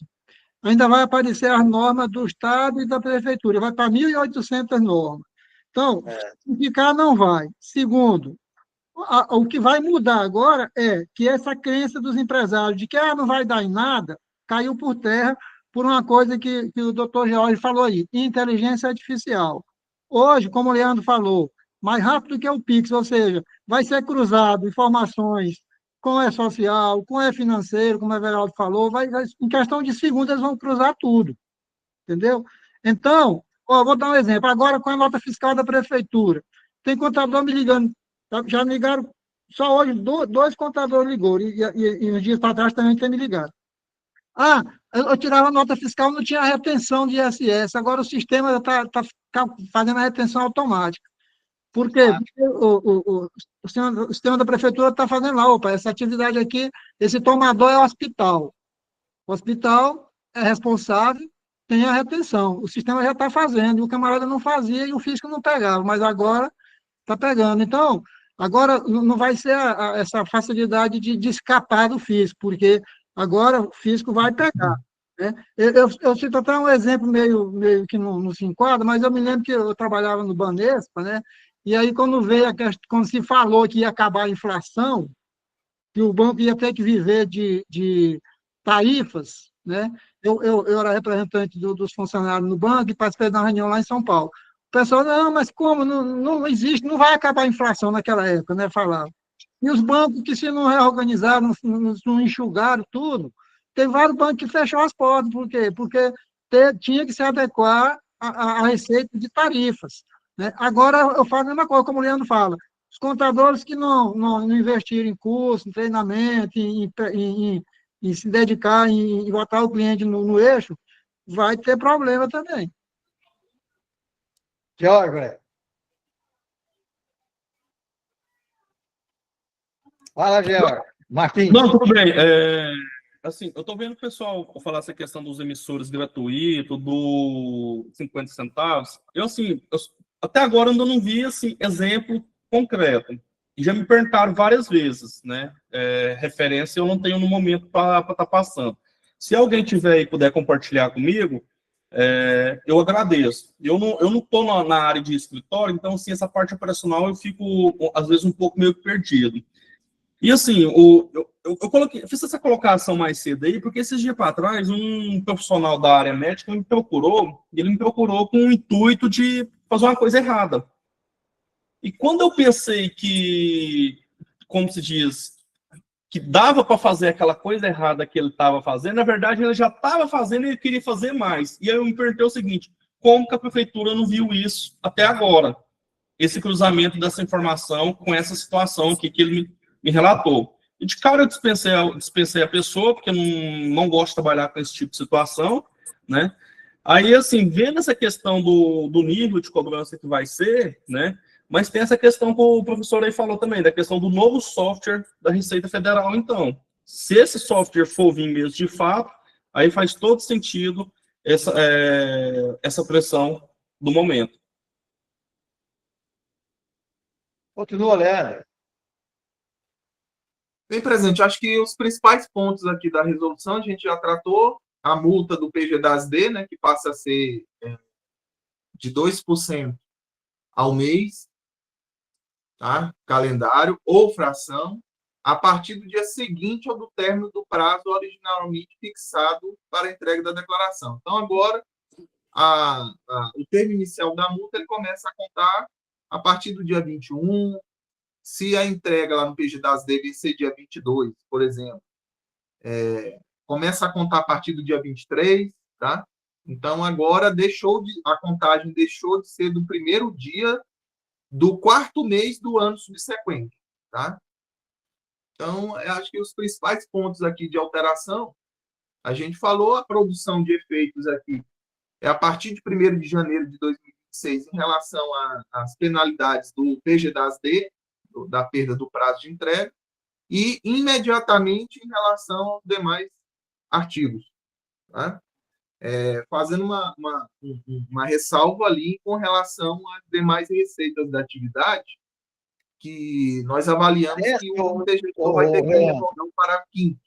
ainda vai aparecer as normas do Estado e da Prefeitura, vai para 1.800 normas. Então, simplificar não vai. Segundo, o que vai mudar agora é que essa crença dos empresários de que não vai dar em nada, caiu por terra por uma coisa que o doutor George falou aí, inteligência artificial. Hoje, como o Leandro falou, mais rápido que o Pix, ou seja, vai ser cruzado informações com social, com financeiro, como o Everaldo falou, em questão de segundos eles vão cruzar tudo, entendeu? Então, vou dar um exemplo, agora com a nota fiscal da prefeitura, tem contador me ligando, já me ligaram, só hoje, dois contadores ligou, e uns dias para trás também tem me ligado. Eu tirava a nota fiscal, não tinha retenção de ISS, agora o sistema está fazendo a retenção automática. Por quê? Porque o sistema da prefeitura está fazendo lá, essa atividade aqui, esse tomador é o hospital. O hospital é responsável, tem a retenção. O sistema já está fazendo, e o camarada não fazia e o fisco não pegava, mas agora está pegando. Então, agora não vai ser essa facilidade de escapar do fisco, porque agora o fisco vai pegar. Né? Eu cito até um exemplo meio que não se enquadra, mas eu me lembro que eu trabalhava no Banespa, né? E aí quando se falou que ia acabar a inflação, que o banco ia ter que viver de tarifas, né? Eu era representante dos funcionários no banco e participei de uma reunião lá em São Paulo. O pessoal, não, mas como? Não existe, não vai acabar a inflação naquela época, né? Falava. E os bancos que se não reorganizaram, não enxugaram tudo, tem vários bancos que fecharam as portas. Por quê? Porque tinha que se adequar à receita de tarifas. Né? Agora, eu falo a mesma coisa, como o Leandro fala, os contadores que não investiram em curso, em treinamento, em se dedicar, em botar o cliente no eixo, vai ter problema também. Jorge. Fala, George. Martins. Não, tudo bem. Assim, eu estou vendo o pessoal falar essa questão dos emissores gratuitos, do 50 centavos. Até agora ainda não vi assim, exemplo concreto. E já me perguntaram várias vezes, né? Referência eu não tenho no momento para estar passando. Se alguém tiver e puder compartilhar comigo, eu agradeço. Eu não estou na área de escritório, então, assim, essa parte operacional eu fico, às vezes, um pouco meio perdido. E, assim, eu fiz essa colocação mais cedo aí, porque esses dias para trás, um profissional da área médica me procurou com o intuito de fazer uma coisa errada. E quando eu pensei que, como se diz, que dava para fazer aquela coisa errada que ele estava fazendo, na verdade ele já estava fazendo e ele queria fazer mais. E aí eu me perguntei o seguinte, como que a prefeitura não viu isso até agora? Esse cruzamento dessa informação com essa situação aqui que ele me relatou. E de cara eu dispensei a pessoa, porque eu não gosto de trabalhar com esse tipo de situação, né? Aí, assim, vendo essa questão do nível de cobrança que vai ser, né? Mas tem essa questão que o professor aí falou também, da questão do novo software da Receita Federal, então. Se esse software for vir mesmo de fato, aí faz todo sentido essa pressão do momento. Continua, Léo. Bem, presidente, acho que os principais pontos aqui da resolução a gente já tratou. A multa do PG-10D, né, que passa a ser de 2% ao mês, tá? Calendário ou fração, a partir do dia seguinte ou do término do prazo originalmente fixado para a entrega da declaração. Então, agora, o termo inicial da multa ele começa a contar a partir do dia 21. Se a entrega lá no PG-10D deve ser dia 22, por exemplo, começa a contar a partir do dia 23, tá? Então, agora a contagem deixou de ser do primeiro dia do quarto mês do ano subsequente, tá? Então, eu acho que os principais pontos aqui de alteração, a gente falou, a produção de efeitos aqui é a partir de 1º de janeiro de 2026 em relação às penalidades do PG-10D, da perda do prazo de entrega, e imediatamente em relação aos demais artigos, tá? Fazendo uma ressalva ali com relação às demais receitas da atividade, que nós avaliamos que o TGO vai ter que retornar um parágrafo 5º.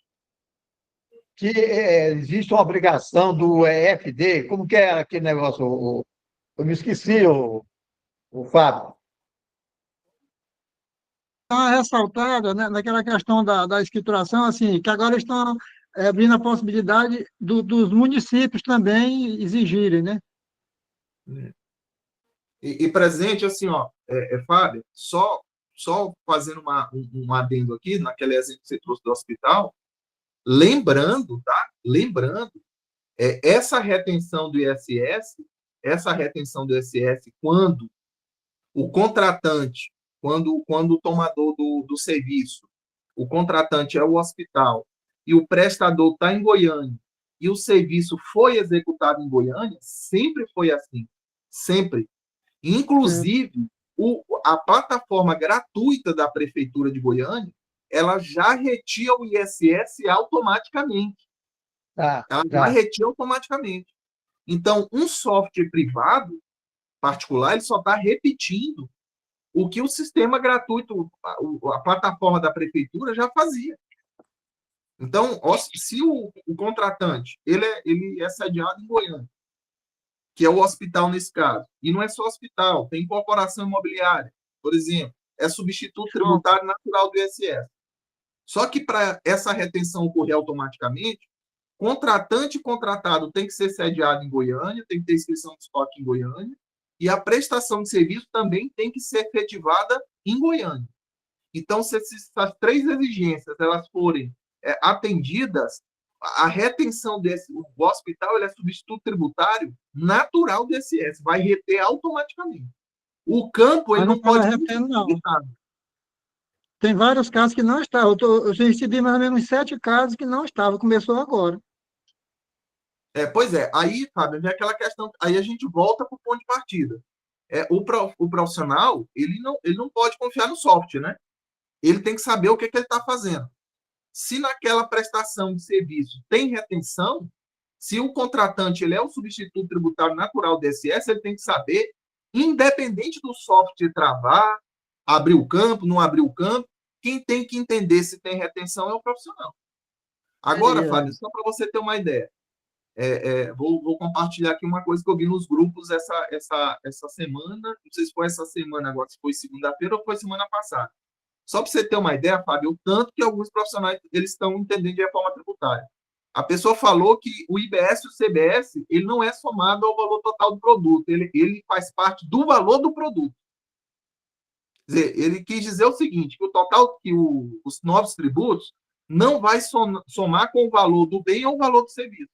Que existe uma obrigação do EFD, como que é aquele negócio? Eu me esqueci, o Fábio. Está ressaltada, né, naquela questão da escrituração, assim, que agora estão abrindo a possibilidade dos municípios também exigirem, né? E presente, assim, Fábio, só fazendo um adendo aqui, naquele exemplo que você trouxe do hospital, lembrando, tá? Essa retenção do ISS, quando o contratante, quando o tomador do serviço, o contratante é o hospital, e o prestador está em Goiânia, e o serviço foi executado em Goiânia, sempre foi assim. Sempre. Inclusive, a plataforma gratuita da Prefeitura de Goiânia, ela já retia o ISS automaticamente. Ela já retia automaticamente. Então, um software privado, particular, ele só está repetindo o que o sistema gratuito, a plataforma da Prefeitura já fazia. Então, se o contratante ele é sediado em Goiânia, que é o hospital nesse caso, e não é só hospital, tem incorporação imobiliária, por exemplo, é substituto tributário natural do ISS. Só que para essa retenção ocorrer automaticamente, contratante e contratado tem que ser sediado em Goiânia, tem que ter inscrição de estoque em Goiânia, e a prestação de serviço também tem que ser efetivada em Goiânia. Então, se essas 3 exigências elas forem atendidas, a retenção o hospital ele é substituto tributário natural do ISS, vai reter automaticamente. O campo ele não pode reter, não. Tem vários casos que não estavam. Eu já recebi mais ou menos 7 casos que não estavam, começou agora. Pois é, aí, Fábio, vem aquela questão, aí a gente volta para o ponto de partida. O profissional, ele não pode confiar no software, né? Ele tem que saber o que ele está fazendo. Se naquela prestação de serviço tem retenção, se o contratante ele é o substituto tributário natural do ISS, ele tem que saber, independente do software travar, abrir o campo, não abrir o campo, quem tem que entender se tem retenção é o profissional. Agora, Fábio, só para você ter uma ideia, vou compartilhar aqui uma coisa que eu vi nos grupos essa semana, não sei se foi essa semana agora, se foi segunda-feira ou foi semana passada. Só para você ter uma ideia, Fábio, o tanto que alguns profissionais eles estão entendendo de reforma tributária. A pessoa falou que o IBS e o CBS ele não é somado ao valor total do produto, ele faz parte do valor do produto. Quer dizer, ele quis dizer o seguinte, que o total, que os novos tributos não vai somar com o valor do bem ou o valor do serviço.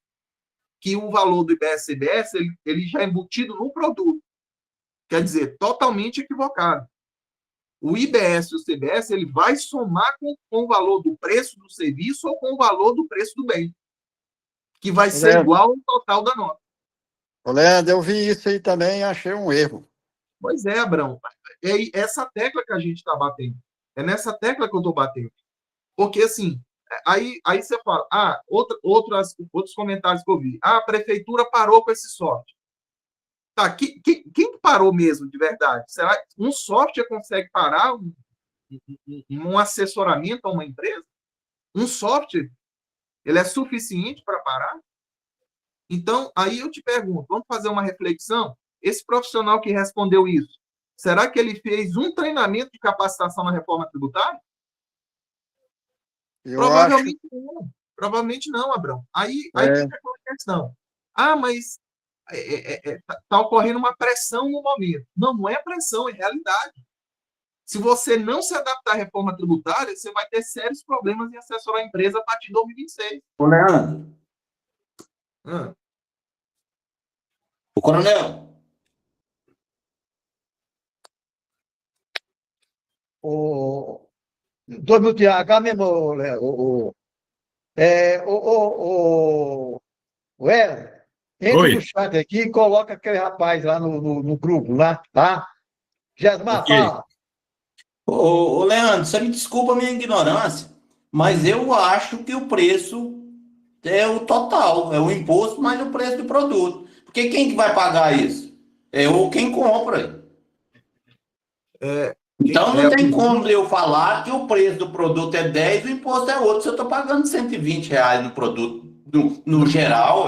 Que o valor do IBS e CBS ele já é embutido no produto. Quer dizer, totalmente equivocado. O IBS e o CBS ele vai somar com o valor do preço do serviço ou com o valor do preço do bem, que vai ser igual ao total da nota. Leandro, eu vi isso aí também e achei um erro. Pois é, Abrão. É essa tecla que a gente está batendo. É nessa tecla que eu estou batendo. Porque, assim, Aí você fala, outros comentários que eu vi. A prefeitura parou com esse software. Tá, quem parou mesmo, de verdade? Será que um software consegue parar um assessoramento a uma empresa? Um software, ele é suficiente para parar? Então, aí eu te pergunto, vamos fazer uma reflexão? Esse profissional que respondeu isso, será que ele fez um treinamento de capacitação na reforma tributária? Provavelmente não. Provavelmente não, Abrão. Aí fica aquela questão. Mas está ocorrendo uma pressão no momento. Não é pressão, é realidade. Se você não se adaptar à reforma tributária, você vai ter sérios problemas em assessorar a empresa a partir de 2026. Ô, Leandro. O coronel. O 2000 mesmo, entra Oi. no chat aqui e coloca aquele rapaz lá no grupo, lá, tá? Jasmar, Ok. fala. Ô, Leandro, você me desculpa a minha ignorância, mas eu acho que o preço é o total, é o imposto mais o preço do produto. Porque quem que vai pagar isso? É ou quem compra. Então não tem como eu falar que o preço do produto é 10 e o imposto é outro. Se eu estou pagando R$120 no produto, no geral,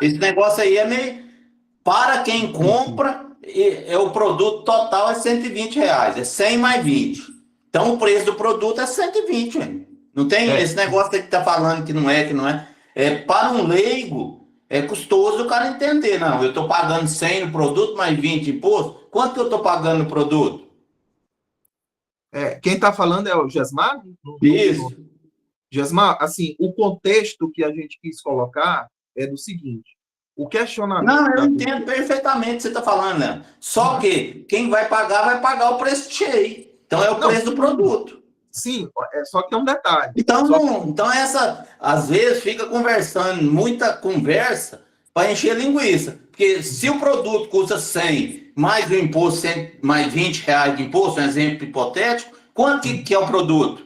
esse negócio aí é meio... Para quem compra, o produto total é R$120, é 100 mais 20. Então o preço do produto é 120. Hein? Não tem esse negócio que está falando que não é. Para um leigo, é custoso o cara entender. Não, eu estou pagando 100 no produto mais 20 de imposto. Quanto que eu estou pagando no produto? Quem está falando é o Gesmar? Isso. Gesmar, assim, o contexto que a gente quis colocar é do seguinte: o questionamento... Não, eu entendo perfeitamente o que você está falando, né? Só que quem vai pagar o preço cheio. Então é o preço do produto. Sim, só que tem um detalhe. Então às vezes fica conversando, muita conversa para encher linguiça. Porque se o produto custa 100 mais o imposto, 100, mais R$20 de imposto, um exemplo hipotético, quanto que é o produto?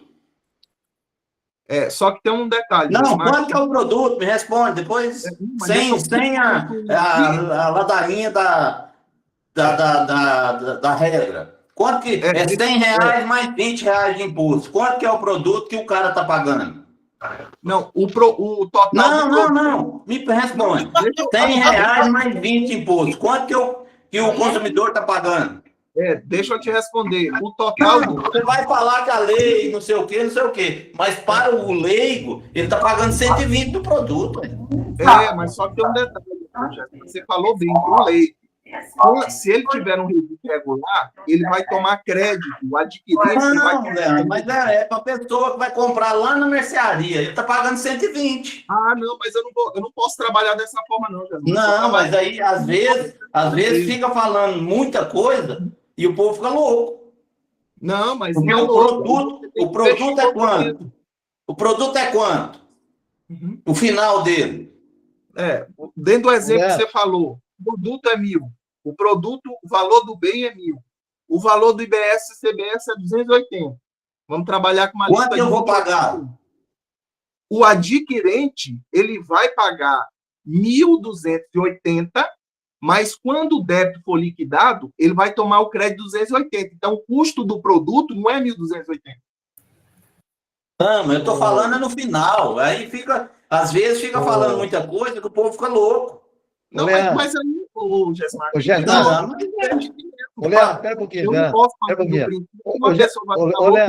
Só que tem um detalhe. Não, quanto que é o produto? Me responde. Depois, sem a ladainha da regra. Quanto que é R$100 mais R$20 de imposto? Quanto que é o produto que o cara está pagando? Não, o total... Não. Me responde. R$100 mais 20 de imposto. Quanto que o consumidor está pagando? Deixa eu te responder. O total... Você vai falar que a lei, não sei o quê. Mas para o leigo, ele está pagando 120 do produto. Mas só que tem um detalhe. Você falou bem, o leigo. Se ele tiver um registro regular, ele vai tomar crédito. O adquirente mas é para a pessoa que vai comprar lá na mercearia. Ele está pagando 120. Não, mas eu não posso trabalhar dessa forma, não. Não, mas aí, às vezes fica falando muita coisa e o povo fica louco. Não, mas... Porque o produto é quanto? O produto é quanto? O final dele. Dentro do exemplo que você falou, o produto é 1.000. O valor do bem é 1.000. O valor do IBS e CBS é 280. Vamos trabalhar com uma lista... Quanto eu vou pagar? O adquirente, ele vai pagar 1.280, mas quando o débito for liquidado, ele vai tomar o crédito 280. Então, o custo do produto não é 1.280. Não, mas eu estou falando no final. Aí às vezes fica falando muita coisa que o povo fica louco. Não, mas aí, o Gesmar... Leandro, pera um pouquinho. Eu não posso falar do princípio.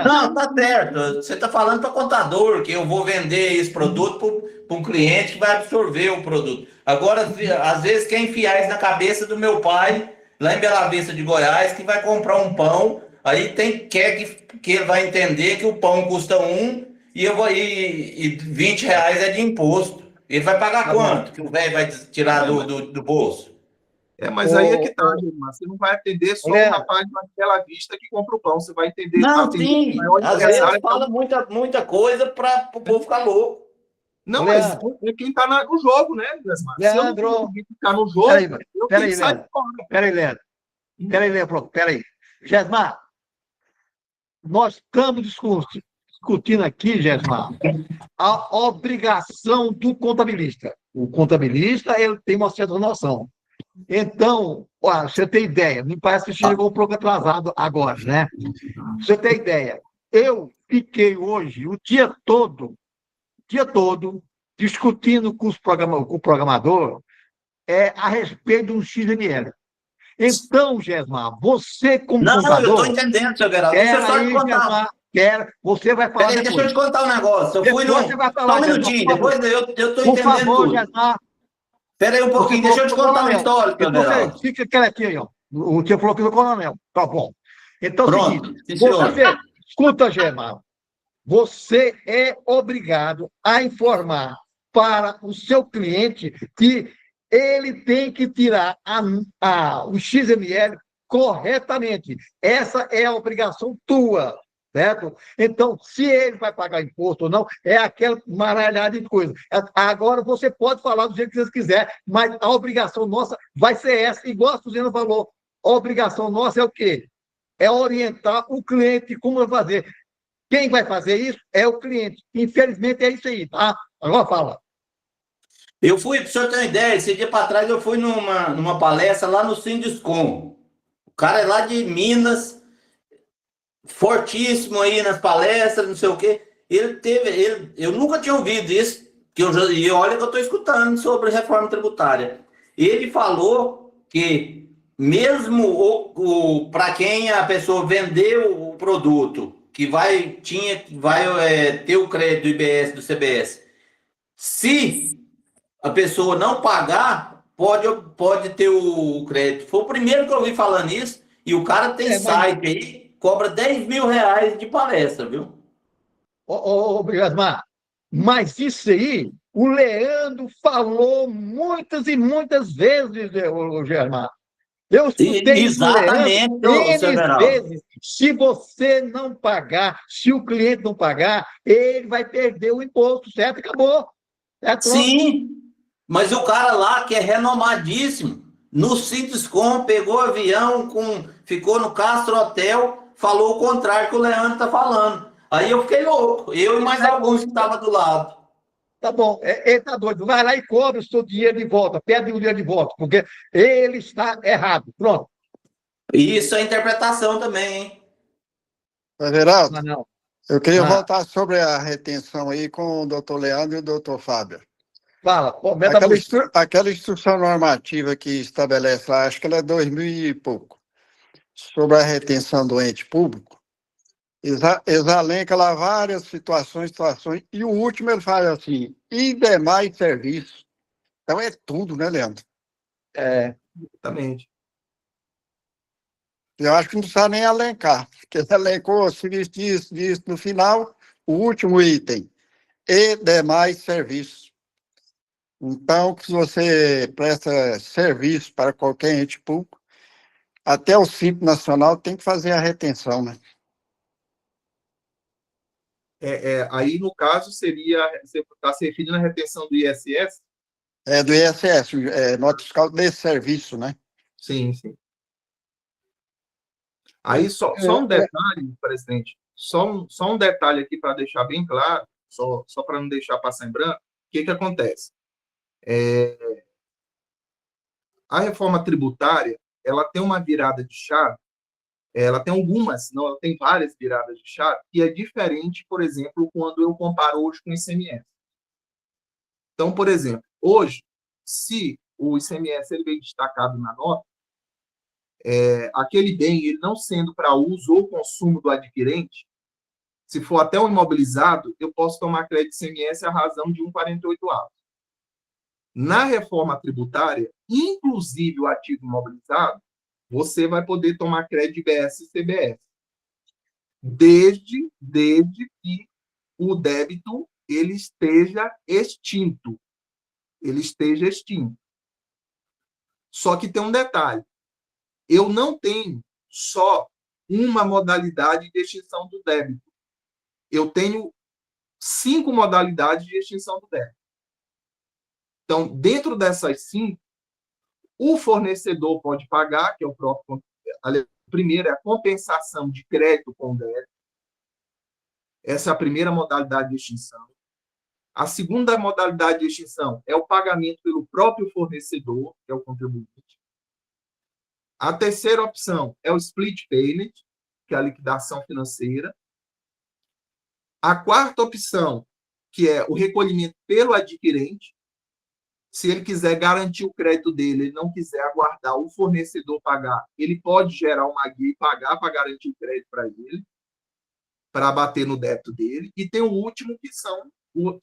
Não, tá certo. Você está falando para contador que eu vou vender esse produto para um cliente que vai absorver o produto. Agora, às vezes, quer enfiar isso na cabeça do meu pai, lá em Bela Vista de Goiás, que vai comprar um pão, aí quer que ele vai entender que o pão custa 1 e R$20 é de imposto. Ele vai pagar quanto? Que o velho vai tirar do bolso? Mas aí é que tá, Gilmar. Você não vai atender só o rapaz daquela vista que compra o pão. Você vai entender... Não, sim. Às vezes fala muita coisa para o povo ficar louco. Não, mas é quem tá no jogo, né, Gesmar? Leandro... Se eu não ficar no jogo... Peraí, Leandro. Peraí. Gesmar, nós estamos discutindo aqui, Gesmar, a obrigação do contabilista. O contabilista, ele tem uma certa noção. Então, ó, você tem ideia, me parece que chegou um pouco atrasado agora, né? Você tem ideia, eu fiquei hoje o dia todo, discutindo com com o programador a respeito de um XML. Então, Gesmar, você como Não, eu estou contador, entendendo, seu Geraldo. Deixa eu só te contar. Gesmar, você vai falar Peraí, deixa eu te contar um negócio. Eu fui Depois você vai falar, Só um Gesmar, minutinho, por favor. depois eu estou Por entendendo favor, tudo. Gesmar. Peraí um pouquinho, deixa eu te contar uma história, seu Então, Geraldo. fica quietinho, ó. O senhor falou que do coronel. Tá bom. Então, é o Pronto, seguinte, sim, senhor. escuta, Gesmar, você é obrigado a informar para o seu cliente que ele tem que tirar o XML corretamente. Essa é a obrigação tua, certo? Então, se ele vai pagar imposto ou não, é aquela maralhada de coisa. Agora, você pode falar do jeito que você quiser, mas a obrigação nossa vai ser essa, igual a Suzana falou. A obrigação nossa é o quê? É orientar o cliente como vai fazer. Quem vai fazer isso é o cliente. Infelizmente, é isso aí, tá? Agora fala. Eu fui, para o senhor ter uma ideia, esse dia para trás eu fui numa palestra lá no Sinduscom. O cara é lá de Minas, fortíssimo aí nas palestras, não sei o quê. Eu nunca tinha ouvido isso, e olha que eu estou escutando sobre reforma tributária. Ele falou que mesmo para quem a pessoa vendeu o produto, que vai ter o crédito do IBS, do CBS, se a pessoa não pagar, pode ter o crédito. Foi o primeiro que eu ouvi falando isso, e o cara tem site aí, cobra 10 mil reais de palestra, viu? Obrigado, Mar. Mas isso aí, o Leandro falou muitas e muitas vezes, o Germar. Eu escutei isso do Exatamente, Leandro seu N Geraldo. vezes. Se você não pagar, se o cliente não pagar, ele vai perder o imposto, certo? Acabou. Certo? Sim, mas o cara lá, que é renomadíssimo, no Sinduscom, pegou avião, ficou no Castro Hotel, falou o contrário que o Leandro está falando. Aí eu fiquei louco, eu e mais alguns que estavam do lado. Tá bom, ele tá doido. Vai lá e cobra o seu dinheiro de volta, pede o dinheiro de volta, porque ele está errado. Pronto. Isso é interpretação também, hein? Geraldo, Não. eu queria voltar sobre a retenção aí com o doutor Leandro e o doutor Fábio. Fala, aquela instrução normativa que estabelece lá, acho que ela é 2000 e pouco, sobre a retenção do ente público, eles alencam lá várias situações, e o último ele fala assim, e demais serviços. Então é tudo, né, Leandro? Exatamente. Eu acho que não precisa nem alencar, porque ele elencou serviço disso, no final, o último item, e demais serviços. Então, se você presta serviço para qualquer ente público, até o Simples Nacional tem que fazer a retenção, né? Aí, no caso, você está se referindo à retenção do ISS? Do ISS, nota fiscal de serviço, né? Sim, sim. Aí, só um detalhe, presidente, só um detalhe aqui para deixar bem claro, só para não deixar passar em branco, o que acontece? A reforma tributária, ela tem uma virada de chave, ela tem algumas, não, ela tem várias viradas de chave, que é diferente, por exemplo, quando eu comparo hoje com o ICMS. Então, por exemplo, hoje, se o ICMS ele vem destacado na nota, aquele bem, ele não sendo para uso ou consumo do adquirente, se for até um imobilizado, eu posso tomar crédito de ICMS à razão de 1,48 avos. Na reforma tributária, inclusive o ativo imobilizado, você vai poder tomar crédito de IBS e CBS, desde que o débito ele esteja extinto. Só que tem um detalhe. Eu não tenho só uma modalidade de extinção do débito. Eu tenho 5 modalidades de extinção do débito. Então, dentro dessas 5, o fornecedor pode pagar, que é o próprio. Primeiro é a compensação de crédito com débito. Essa é a primeira modalidade de extinção. A segunda modalidade de extinção é o pagamento pelo próprio fornecedor, que é o contribuinte. A terceira opção é o split payment, que é a liquidação financeira. A quarta opção, que é o recolhimento pelo adquirente. Se ele quiser garantir o crédito dele, ele não quiser aguardar o fornecedor pagar, ele pode gerar uma guia e pagar para garantir o crédito para ele, para bater no débito dele. E tem o último,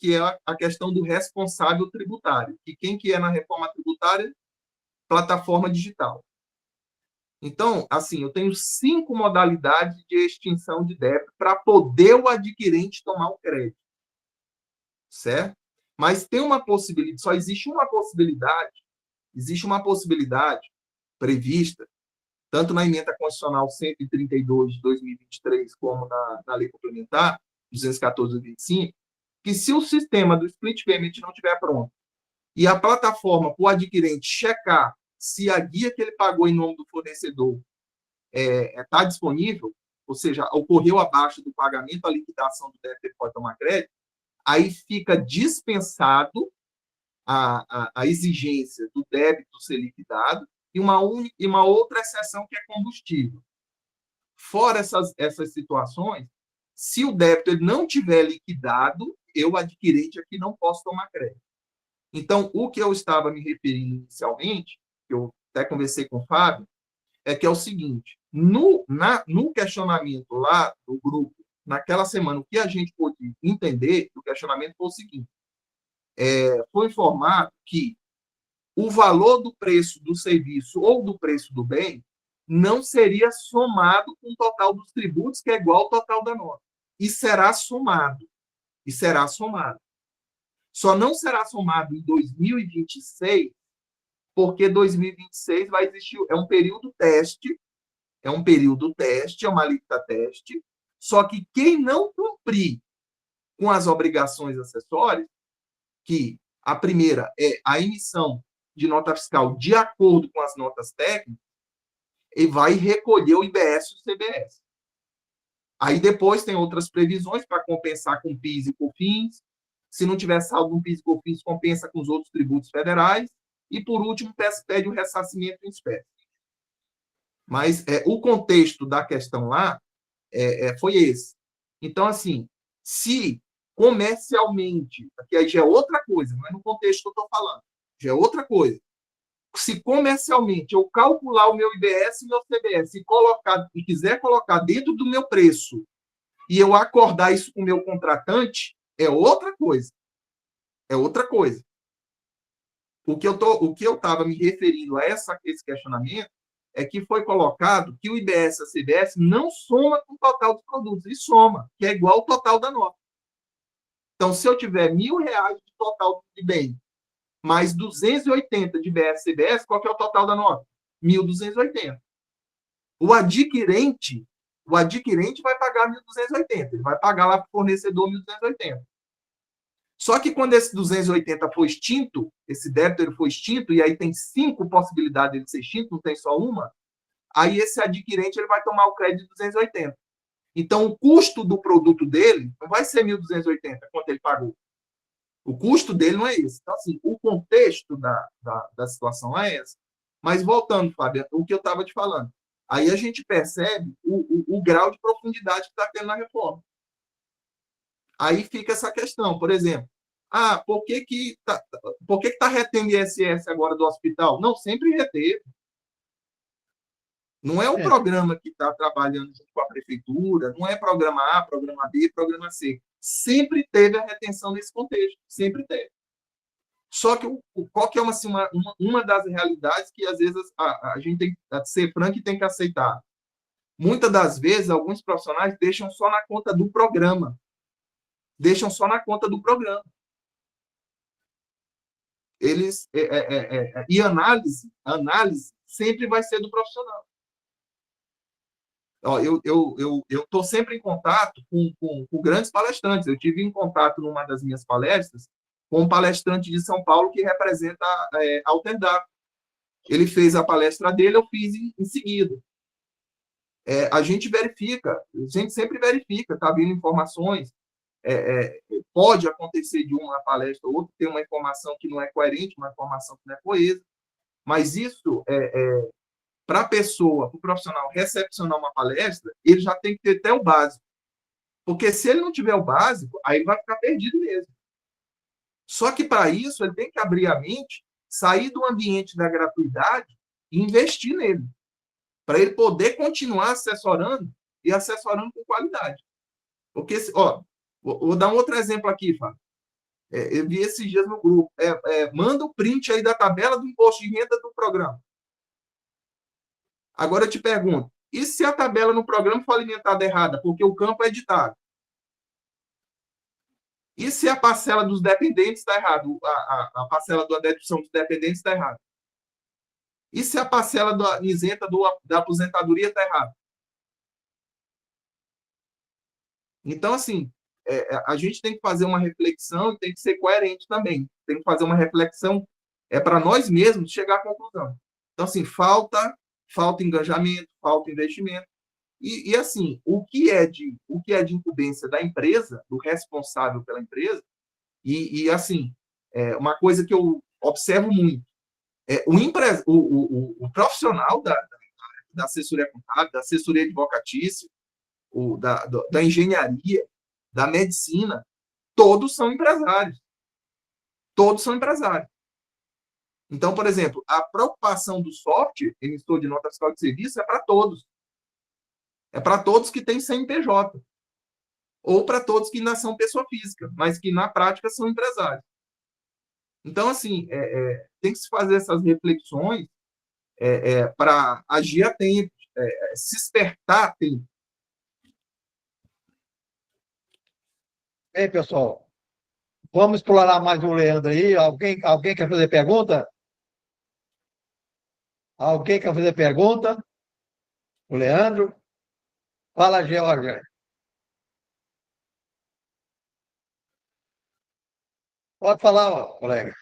que é a questão do responsável tributário. E quem que é na reforma tributária? Plataforma digital. Então, assim, eu tenho 5 modalidades de extinção de débito para poder o adquirente tomar o crédito. Certo? Mas tem uma possibilidade, só existe uma possibilidade prevista, tanto na emenda constitucional 132 de 2023, como na lei complementar 214 de 2025, que se o sistema do split payment não estiver pronto e a plataforma, para o adquirente, checar se a guia que ele pagou em nome do fornecedor está disponível, ou seja, ocorreu abaixo do pagamento, a liquidação do débito, ele pode tomar crédito, aí fica dispensado a exigência do débito ser liquidado e uma outra exceção que é combustível. Fora essas situações, se o débito ele não tiver liquidado, eu, adquirente, aqui não posso tomar crédito. Então, o que eu estava me referindo inicialmente, que eu até conversei com o Fábio, é que é o seguinte, no questionamento lá do grupo, naquela semana, o que a gente pôde entender do questionamento foi o seguinte, foi informado que o valor do preço do serviço ou do preço do bem não seria somado com o total dos tributos, que é igual ao total da nota. E será somado. Só não será somado em 2026, porque 2026 vai existir, é um período teste, é uma alíquota teste, só que quem não cumprir com as obrigações acessórias, que a primeira é a emissão de nota fiscal de acordo com as notas técnicas, ele vai recolher o IBS e o CBS. Aí depois tem outras previsões para compensar com PIS e COFINS. Se não tiver saldo no PIS e COFINS, compensa com os outros tributos federais. E, por último, pede o ressarcimento em espécie. Mas o contexto da questão lá foi esse. Então, assim, se comercialmente, que aí já é outra coisa, não é no contexto que eu estou falando, já é outra coisa. Se comercialmente eu calcular o meu IBS e meu CBS e quiser colocar dentro do meu preço e eu acordar isso com o meu contratante, é outra coisa. O que eu estava me referindo a esse questionamento é que foi colocado que o IBS e a CBS não soma com o total dos produtos, e soma, que é igual ao total da nota. Então, se eu tiver R$1.000 de total de bem, mais 280 de IBS e CBS, qual que é o total da nota? 1.280. O adquirente vai pagar 1.280, ele vai pagar lá para o fornecedor 1.280. Só que quando esse 280 for extinto, esse débito ele for extinto, e aí tem 5 possibilidades de ser extinto, não tem só uma, aí esse adquirente ele vai tomar o crédito de 280. Então, o custo do produto dele não vai ser 1.280, quanto ele pagou. O custo dele não é esse. Então, assim, o contexto da situação é essa. Mas, voltando, Fábio, o que eu estava te falando, aí a gente percebe o grau de profundidade que está tendo na reforma. Aí fica essa questão, por exemplo, por que está retendo ISS agora do hospital? Não, sempre reteve. Não é o programa que está trabalhando junto com a prefeitura, não é programa A, programa B, programa C. Sempre teve a retenção nesse contexto, sempre teve. Só que qual que é uma das realidades que, às vezes, a gente tem que ser franco e tem que aceitar? Muitas das vezes, alguns profissionais deixam só na conta do programa. Eles, e análise sempre vai ser do profissional. Eu estou sempre em contato com grandes palestrantes. Eu tive em contato numa das minhas palestras com um palestrante de São Paulo que representa a Alterdap. Ele fez a palestra dele, eu fiz em seguida. a gente verifica, a gente sempre verifica, está vindo informações, pode acontecer de uma palestra ou outra ter uma informação que não é coerente, uma informação que não é coesa, mas isso, para a pessoa, para o profissional recepcionar uma palestra, ele já tem que ter até o básico. Porque se ele não tiver o básico, aí ele vai ficar perdido mesmo. Só que, para isso, ele tem que abrir a mente, sair do ambiente da gratuidade e investir nele, para ele poder continuar assessorando e assessorando com qualidade. Porque, vou dar um outro exemplo aqui, Fábio. Eu vi esses dias no grupo. Manda o print aí da tabela do imposto de renda do programa. Agora eu te pergunto, e se a tabela no programa for alimentada errada, porque o campo é editado? E se a parcela dos dependentes está errada? A parcela da dedução dos dependentes está errada? E se a parcela isenta da aposentadoria está errada? Então, assim, a gente tem que fazer uma reflexão e tem que ser coerente também. Tem que fazer uma reflexão para nós mesmos chegar à conclusão. Então, assim, falta engajamento, falta investimento. E assim, o que é de incumbência da empresa, do responsável pela empresa, e assim, uma coisa que eu observo muito, o profissional da assessoria contábil, da assessoria advocatícia, da engenharia, da medicina, todos são empresários. Todos são empresários. Então, por exemplo, a preocupação do software, emissor de nota fiscal de serviço, é para todos. É para todos que têm CNPJ. Ou para todos que ainda são pessoa física, mas que na prática são empresários. Então, assim, tem que se fazer essas reflexões para agir a tempo, se espertar a tempo. Bem, pessoal, vamos explorar mais o Leandro aí. Alguém quer fazer pergunta? Alguém quer fazer pergunta? O Leandro? Fala, Georgia. Pode falar, colega.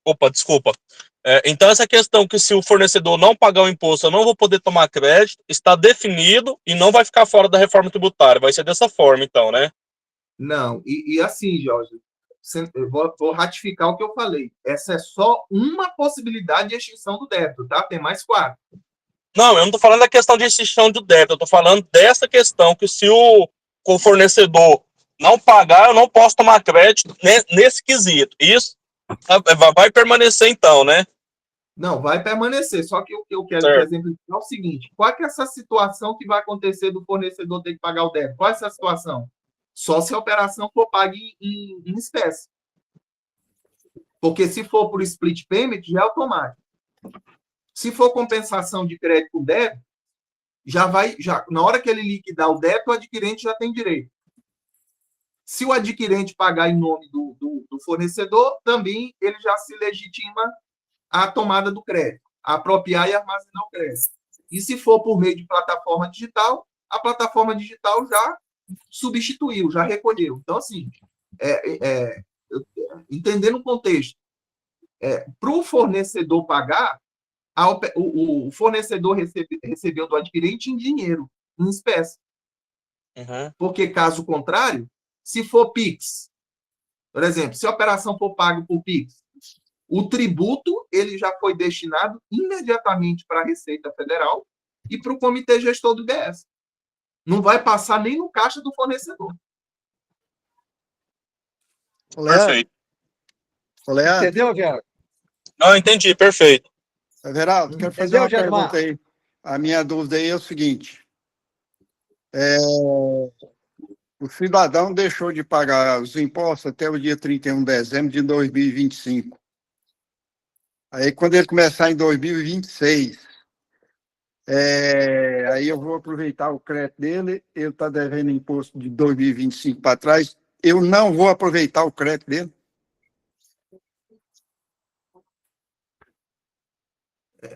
Opa, desculpa. Então, essa questão que se o fornecedor não pagar o imposto, eu não vou poder tomar crédito, está definido e não vai ficar fora da reforma tributária. Vai ser dessa forma, então, né? Não, e assim, Jorge, eu vou ratificar o que eu falei. Essa é só uma possibilidade de extinção do débito, tá? Tem mais 4. Não, eu não estou falando da questão de extinção do débito, eu estou falando dessa questão que se o fornecedor não pagar, eu não posso tomar crédito nesse quesito. Isso vai permanecer então, né? Não, vai permanecer. Só que o que eu quero exemplificar é o seguinte: qual é essa situação que vai acontecer do fornecedor ter que pagar o débito? Qual é essa situação? Só se a operação for paga em espécie. Porque se for por split payment, já é automático. Se for compensação de crédito com débito, na hora que ele liquidar o débito, o adquirente já tem direito. Se o adquirente pagar em nome do fornecedor, também ele já se legitima a tomada do crédito, a apropriar e armazenar o crédito. E se for por meio de plataforma digital, a plataforma digital já substituiu, já recolheu. Então, assim, entendendo o contexto, para o fornecedor pagar, o fornecedor recebeu do adquirente em dinheiro, em espécie. Uhum. Porque, caso contrário, se for PIX, por exemplo, se a operação for paga por PIX, o tributo ele já foi destinado imediatamente para a Receita Federal e para o Comitê Gestor do IBS. Não vai passar nem no caixa do fornecedor. Perfeito. Entendeu, Geraldo? Não, entendi, perfeito. Geraldo, quero fazer uma pergunta aí. A minha dúvida aí é o seguinte. O cidadão deixou de pagar os impostos até o dia 31 de dezembro de 2025. Aí, quando ele começar em 2026, aí eu vou aproveitar o crédito dele, ele está devendo imposto de 2025 para trás, eu não vou aproveitar o crédito dele?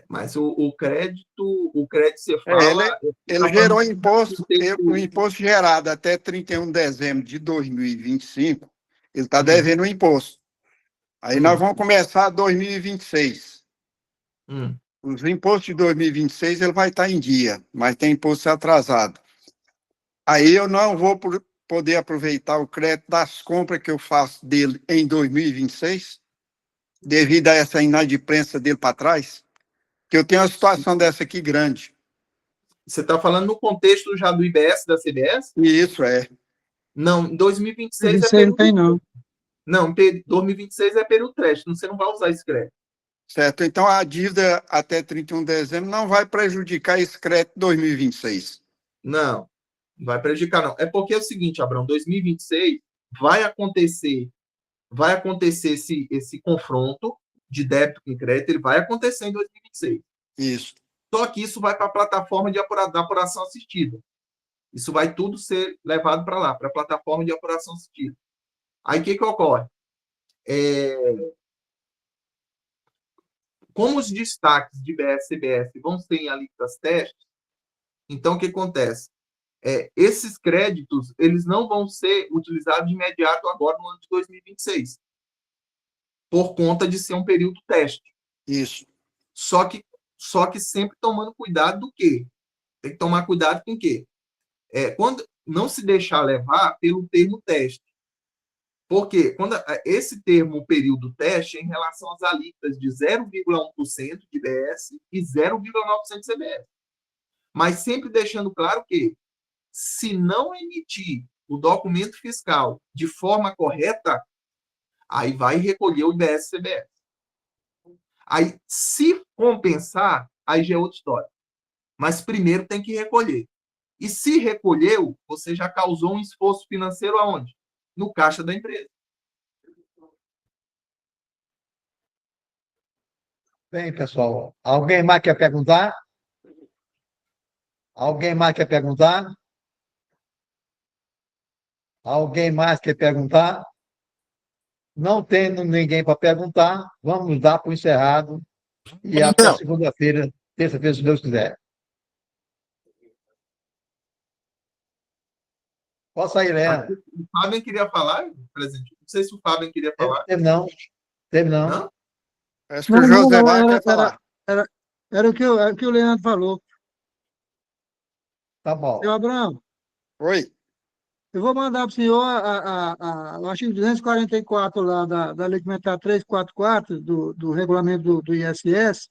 Mas o crédito, você fala... Ele gerou imposto, o imposto gerado até 31 de dezembro de 2025, ele está devendo o imposto. Aí nós vamos começar 2026. Os impostos de 2026 ele vai estar em dia, mas tem imposto atrasado. Aí eu não vou poder aproveitar o crédito das compras que eu faço dele em 2026, devido a essa inadimplência dele para trás, que eu tenho uma situação dessa aqui grande. Você está falando no contexto já do IBS da CBS? Isso é. Não, em 2026 é Isso aí não período... tem, não. Não, 2026 é período crédito, você não vai usar esse crédito. Certo, então a dívida até 31 de dezembro não vai prejudicar esse crédito 2026. Não, não vai prejudicar, não. É porque é o seguinte, Abrão, 2026 vai acontecer esse confronto de débito com crédito, ele vai acontecer em 2026. Isso. Só que isso vai para a plataforma da apuração assistida. Isso vai tudo ser levado para lá, para a plataforma de apuração assistida. Aí o que ocorre? Como os destaques de BS e CBS vão ser em alíquotas testes, então o que acontece? Esses créditos eles não vão ser utilizados de imediato agora no ano de 2026, por conta de ser um período teste. Isso. Só que sempre tomando cuidado do quê? Tem que tomar cuidado com o quê? Quando não se deixar levar pelo termo teste. Porque quando esse termo período teste é em relação às alíquotas de 0,1% de IBS e 0,9% de CBS. Mas sempre deixando claro que, se não emitir o documento fiscal de forma correta, aí vai recolher o IBS e CBS. Aí, se compensar, aí já é outra história. Mas primeiro tem que recolher. E se recolheu, você já causou um esforço financeiro aonde? No caixa da empresa. Bem, pessoal, alguém mais quer perguntar? Alguém mais quer perguntar? Alguém mais quer perguntar? Não tendo ninguém para perguntar, vamos dar para o encerrado e até segunda-feira, terça-feira, se Deus quiser. Pode sair, Leandro. O Fábio queria falar, presidente? Não sei se o Fábio queria falar. Teve não. Teve não. Não? Acho que o José quer falar. Era o que o Leandro falou. Tá bom. Seu Abraão. Oi. Eu vou mandar para o senhor o artigo 244 lá da Lei Complementar 344, do regulamento do ISS.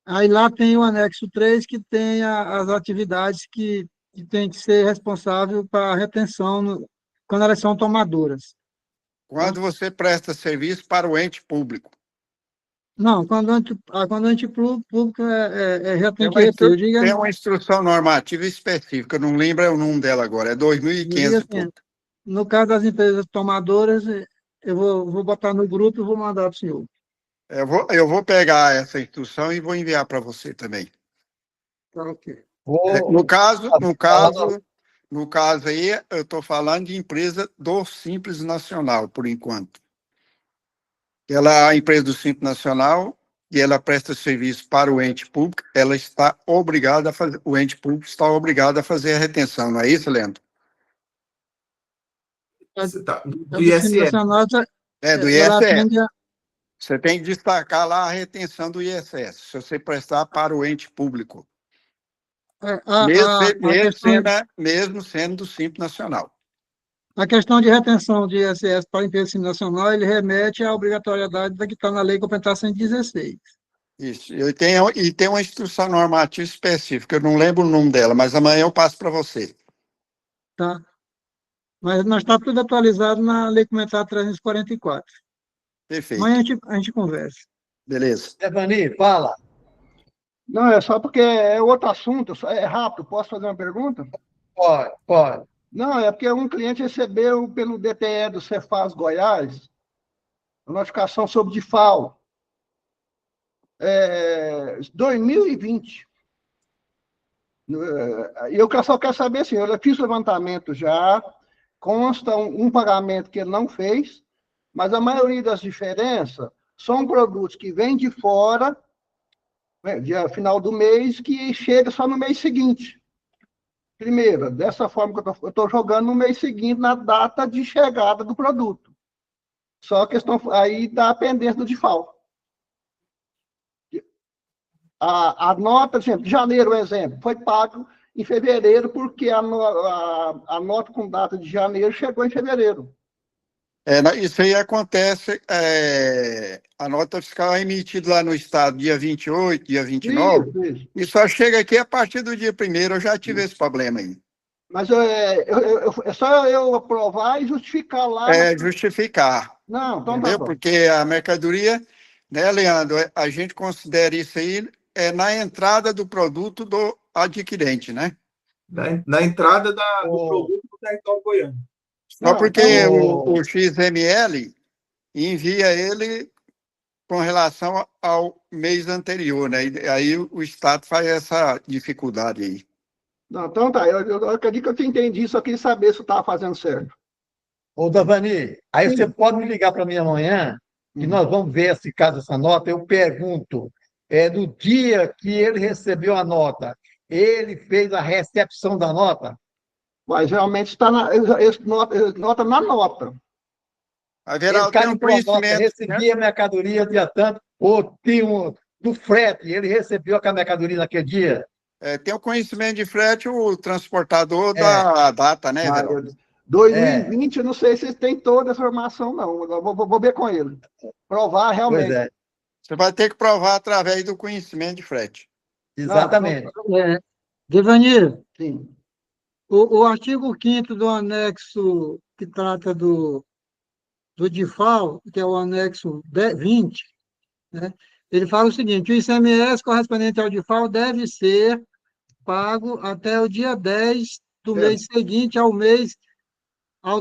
Aí lá tem o anexo 3, que tem as atividades que tem que ser responsável para a retenção quando elas são tomadoras. Quando você presta serviço para o ente público. Não, quando o ente público já tem que reter. Tem uma instrução normativa específica, eu não lembro o nome dela agora, é 2.500 e pouco. No caso das empresas tomadoras, eu vou botar no grupo e vou mandar para o senhor. Eu vou pegar essa instrução e vou enviar para você também. Tá, ok. No caso aí, eu estou falando de empresa do Simples Nacional, por enquanto. Ela é a empresa do Simples Nacional e ela presta serviço para o ente público, ela está obrigada a fazer, o ente público está obrigado a fazer a retenção, não é isso, Leandro? Do ISS. Do ISS. Você tem que destacar lá a retenção do ISS, se você prestar para o ente público. Mesmo sendo do Simples Nacional. A questão de retenção de ISS para a empresa nacional, ele remete à obrigatoriedade da que está na Lei Complementar 116. Isso. E tem uma instrução normativa específica, eu não lembro o nome dela, mas amanhã eu passo para você. Tá. Mas nós está tudo atualizado na Lei Complementar 344. Perfeito. Amanhã a gente conversa. Beleza. Stefani, fala. Não, é só porque é outro assunto, é rápido. Posso fazer uma pergunta? Pode. Não, é porque um cliente recebeu pelo DPE do Cefaz Goiás a notificação sobre DIFAL 2020. Eu só quero saber assim, eu fiz o levantamento já, consta um pagamento que ele não fez, mas a maioria das diferenças são produtos que vêm de fora, né, dia final do mês, que chega só no mês seguinte. Primeiro, dessa forma que eu estou jogando no mês seguinte, na data de chegada do produto. Só a questão aí da pendência do DIFAL. A nota, por exemplo, de janeiro, um exemplo, foi pago em fevereiro, porque a nota com data de janeiro chegou em fevereiro. Isso aí acontece, a nota fiscal é emitida lá no estado dia 28, dia 29, Isso. e só chega aqui a partir do dia 1º, eu já tive esse problema aí. Mas é só eu aprovar e justificar lá. Justificar. Não, então entendeu? tá bom. Porque a mercadoria, né, Leandro, a gente considera isso aí na entrada do produto do adquirente, né? Na entrada do produto do território goiano. Só porque o XML envia ele com relação ao mês anterior, né? E aí o Estado faz essa dificuldade aí. Não, então tá, eu acredito que eu entendi, só queria saber se eu estava fazendo certo. Ô, Davani, aí você pode me ligar para mim amanhã, que nós vamos ver se caso essa nota. Eu pergunto, no dia que ele recebeu a nota, ele fez a recepção da nota? Mas realmente está nota na nota. Ele carimbou a nota, recebia a mercadoria dia tanto, ou tinha do frete, ele recebeu a mercadoria naquele dia? Tem o conhecimento de frete, o transportador da data, né, Verão? 2020, eu não sei se tem toda essa informação, não. Eu vou ver com ele. Provar realmente. Pois é. Você vai ter que provar através do conhecimento de frete. Exatamente. Devanir, Sim. O artigo 5º do anexo que trata do DIFAL, que é o anexo 20, né, ele fala o seguinte: o ICMS correspondente ao DIFAL deve ser pago até o dia 10 do mês seguinte ao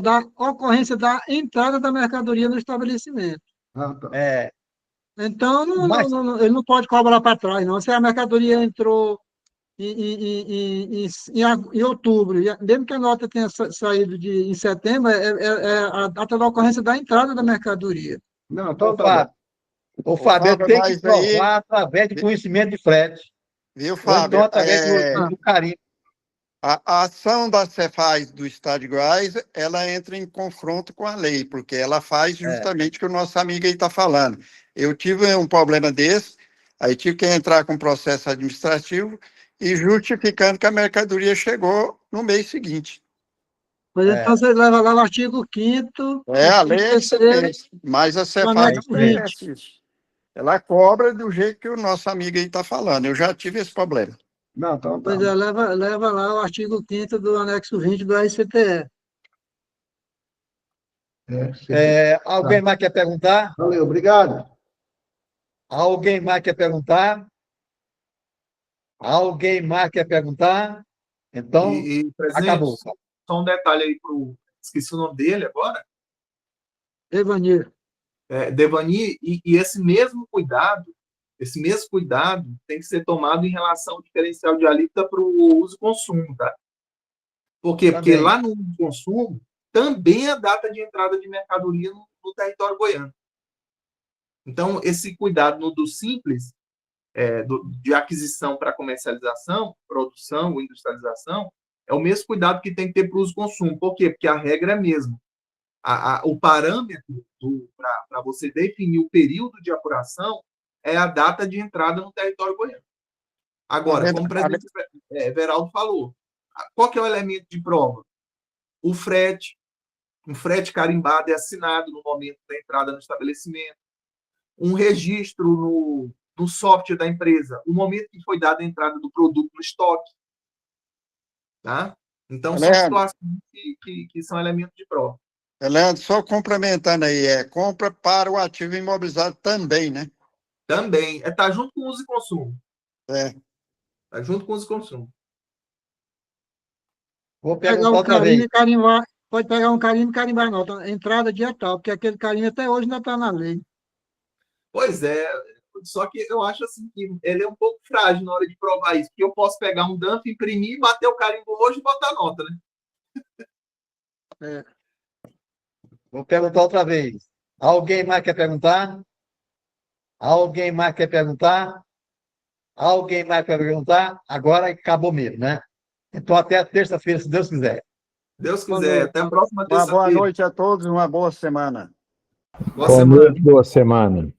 da ocorrência da entrada da mercadoria no estabelecimento. Então, ele não pode cobrar para trás, não. Se a mercadoria entrou em outubro, mesmo que a nota tenha saído em setembro, é a data da ocorrência da entrada da mercadoria. Não, então tá. O Fábio tem que provar através de conhecimento de frete. Viu, Fábio? Então, através do carimbo. A ação da Cefaz do Estado de Goiás, ela entra em confronto com a lei, porque ela faz justamente o que o nosso amigo aí está falando. Eu tive um problema desse, aí tive que entrar com processo administrativo e justificando que a mercadoria chegou no mês seguinte. Mas então você leva lá o artigo 5º. A lei é isso mesmo, mas a Cefaz conhece isso. Ela cobra do jeito que o nosso amigo aí está falando. Eu já tive esse problema. Não, então tá. Pois leva lá o artigo 5º do anexo 20 do RCTE. Alguém mais quer perguntar? Valeu, obrigado. Alguém mais quer perguntar? Alguém mais quer perguntar? Então, acabou. Só um detalhe aí esqueci o nome dele agora. Devanir. Devanir, e esse mesmo cuidado tem que ser tomado em relação ao diferencial de alíquota para o uso e consumo, tá? Por quê? Porque lá no uso e consumo também é a data de entrada de mercadoria no território goiano. Então, esse cuidado no do simples, de aquisição para comercialização, produção ou industrialização, é o mesmo cuidado que tem que ter para o uso e consumo. Por quê? Porque a regra é a mesma. O parâmetro para você definir o período de apuração é a data de entrada no território goiano. Agora, como o presidente Veraldo falou, qual que é o elemento de prova? O frete. Um frete carimbado é assinado no momento da entrada no estabelecimento. Um registro no software da empresa, o momento que foi dada a entrada do produto no estoque. Tá? Então, são situações que são elementos de prova. Leandro, só complementando aí, compra para o ativo imobilizado também, né? Também. Tá junto com o uso e consumo. Tá junto com o uso e consumo. Vou pegar um carimbo e carimbar. Pode pegar um carimbo e carimbar a nota. Entrada dia tal, porque aquele carimbo até hoje ainda está na lei. Pois é. Só que eu acho assim que ele é um pouco frágil na hora de provar isso, porque eu posso pegar um dump, imprimir, bater o carimbo hoje e botar a nota, né? Vou perguntar outra vez. Alguém mais quer perguntar? Alguém mais quer perguntar? Alguém mais quer perguntar? Agora acabou mesmo, né? Então, até terça-feira, se Deus quiser. Deus quiser. Até a próxima terça-feira. Uma boa noite a todos, uma boa semana. Boa semana. Boa semana.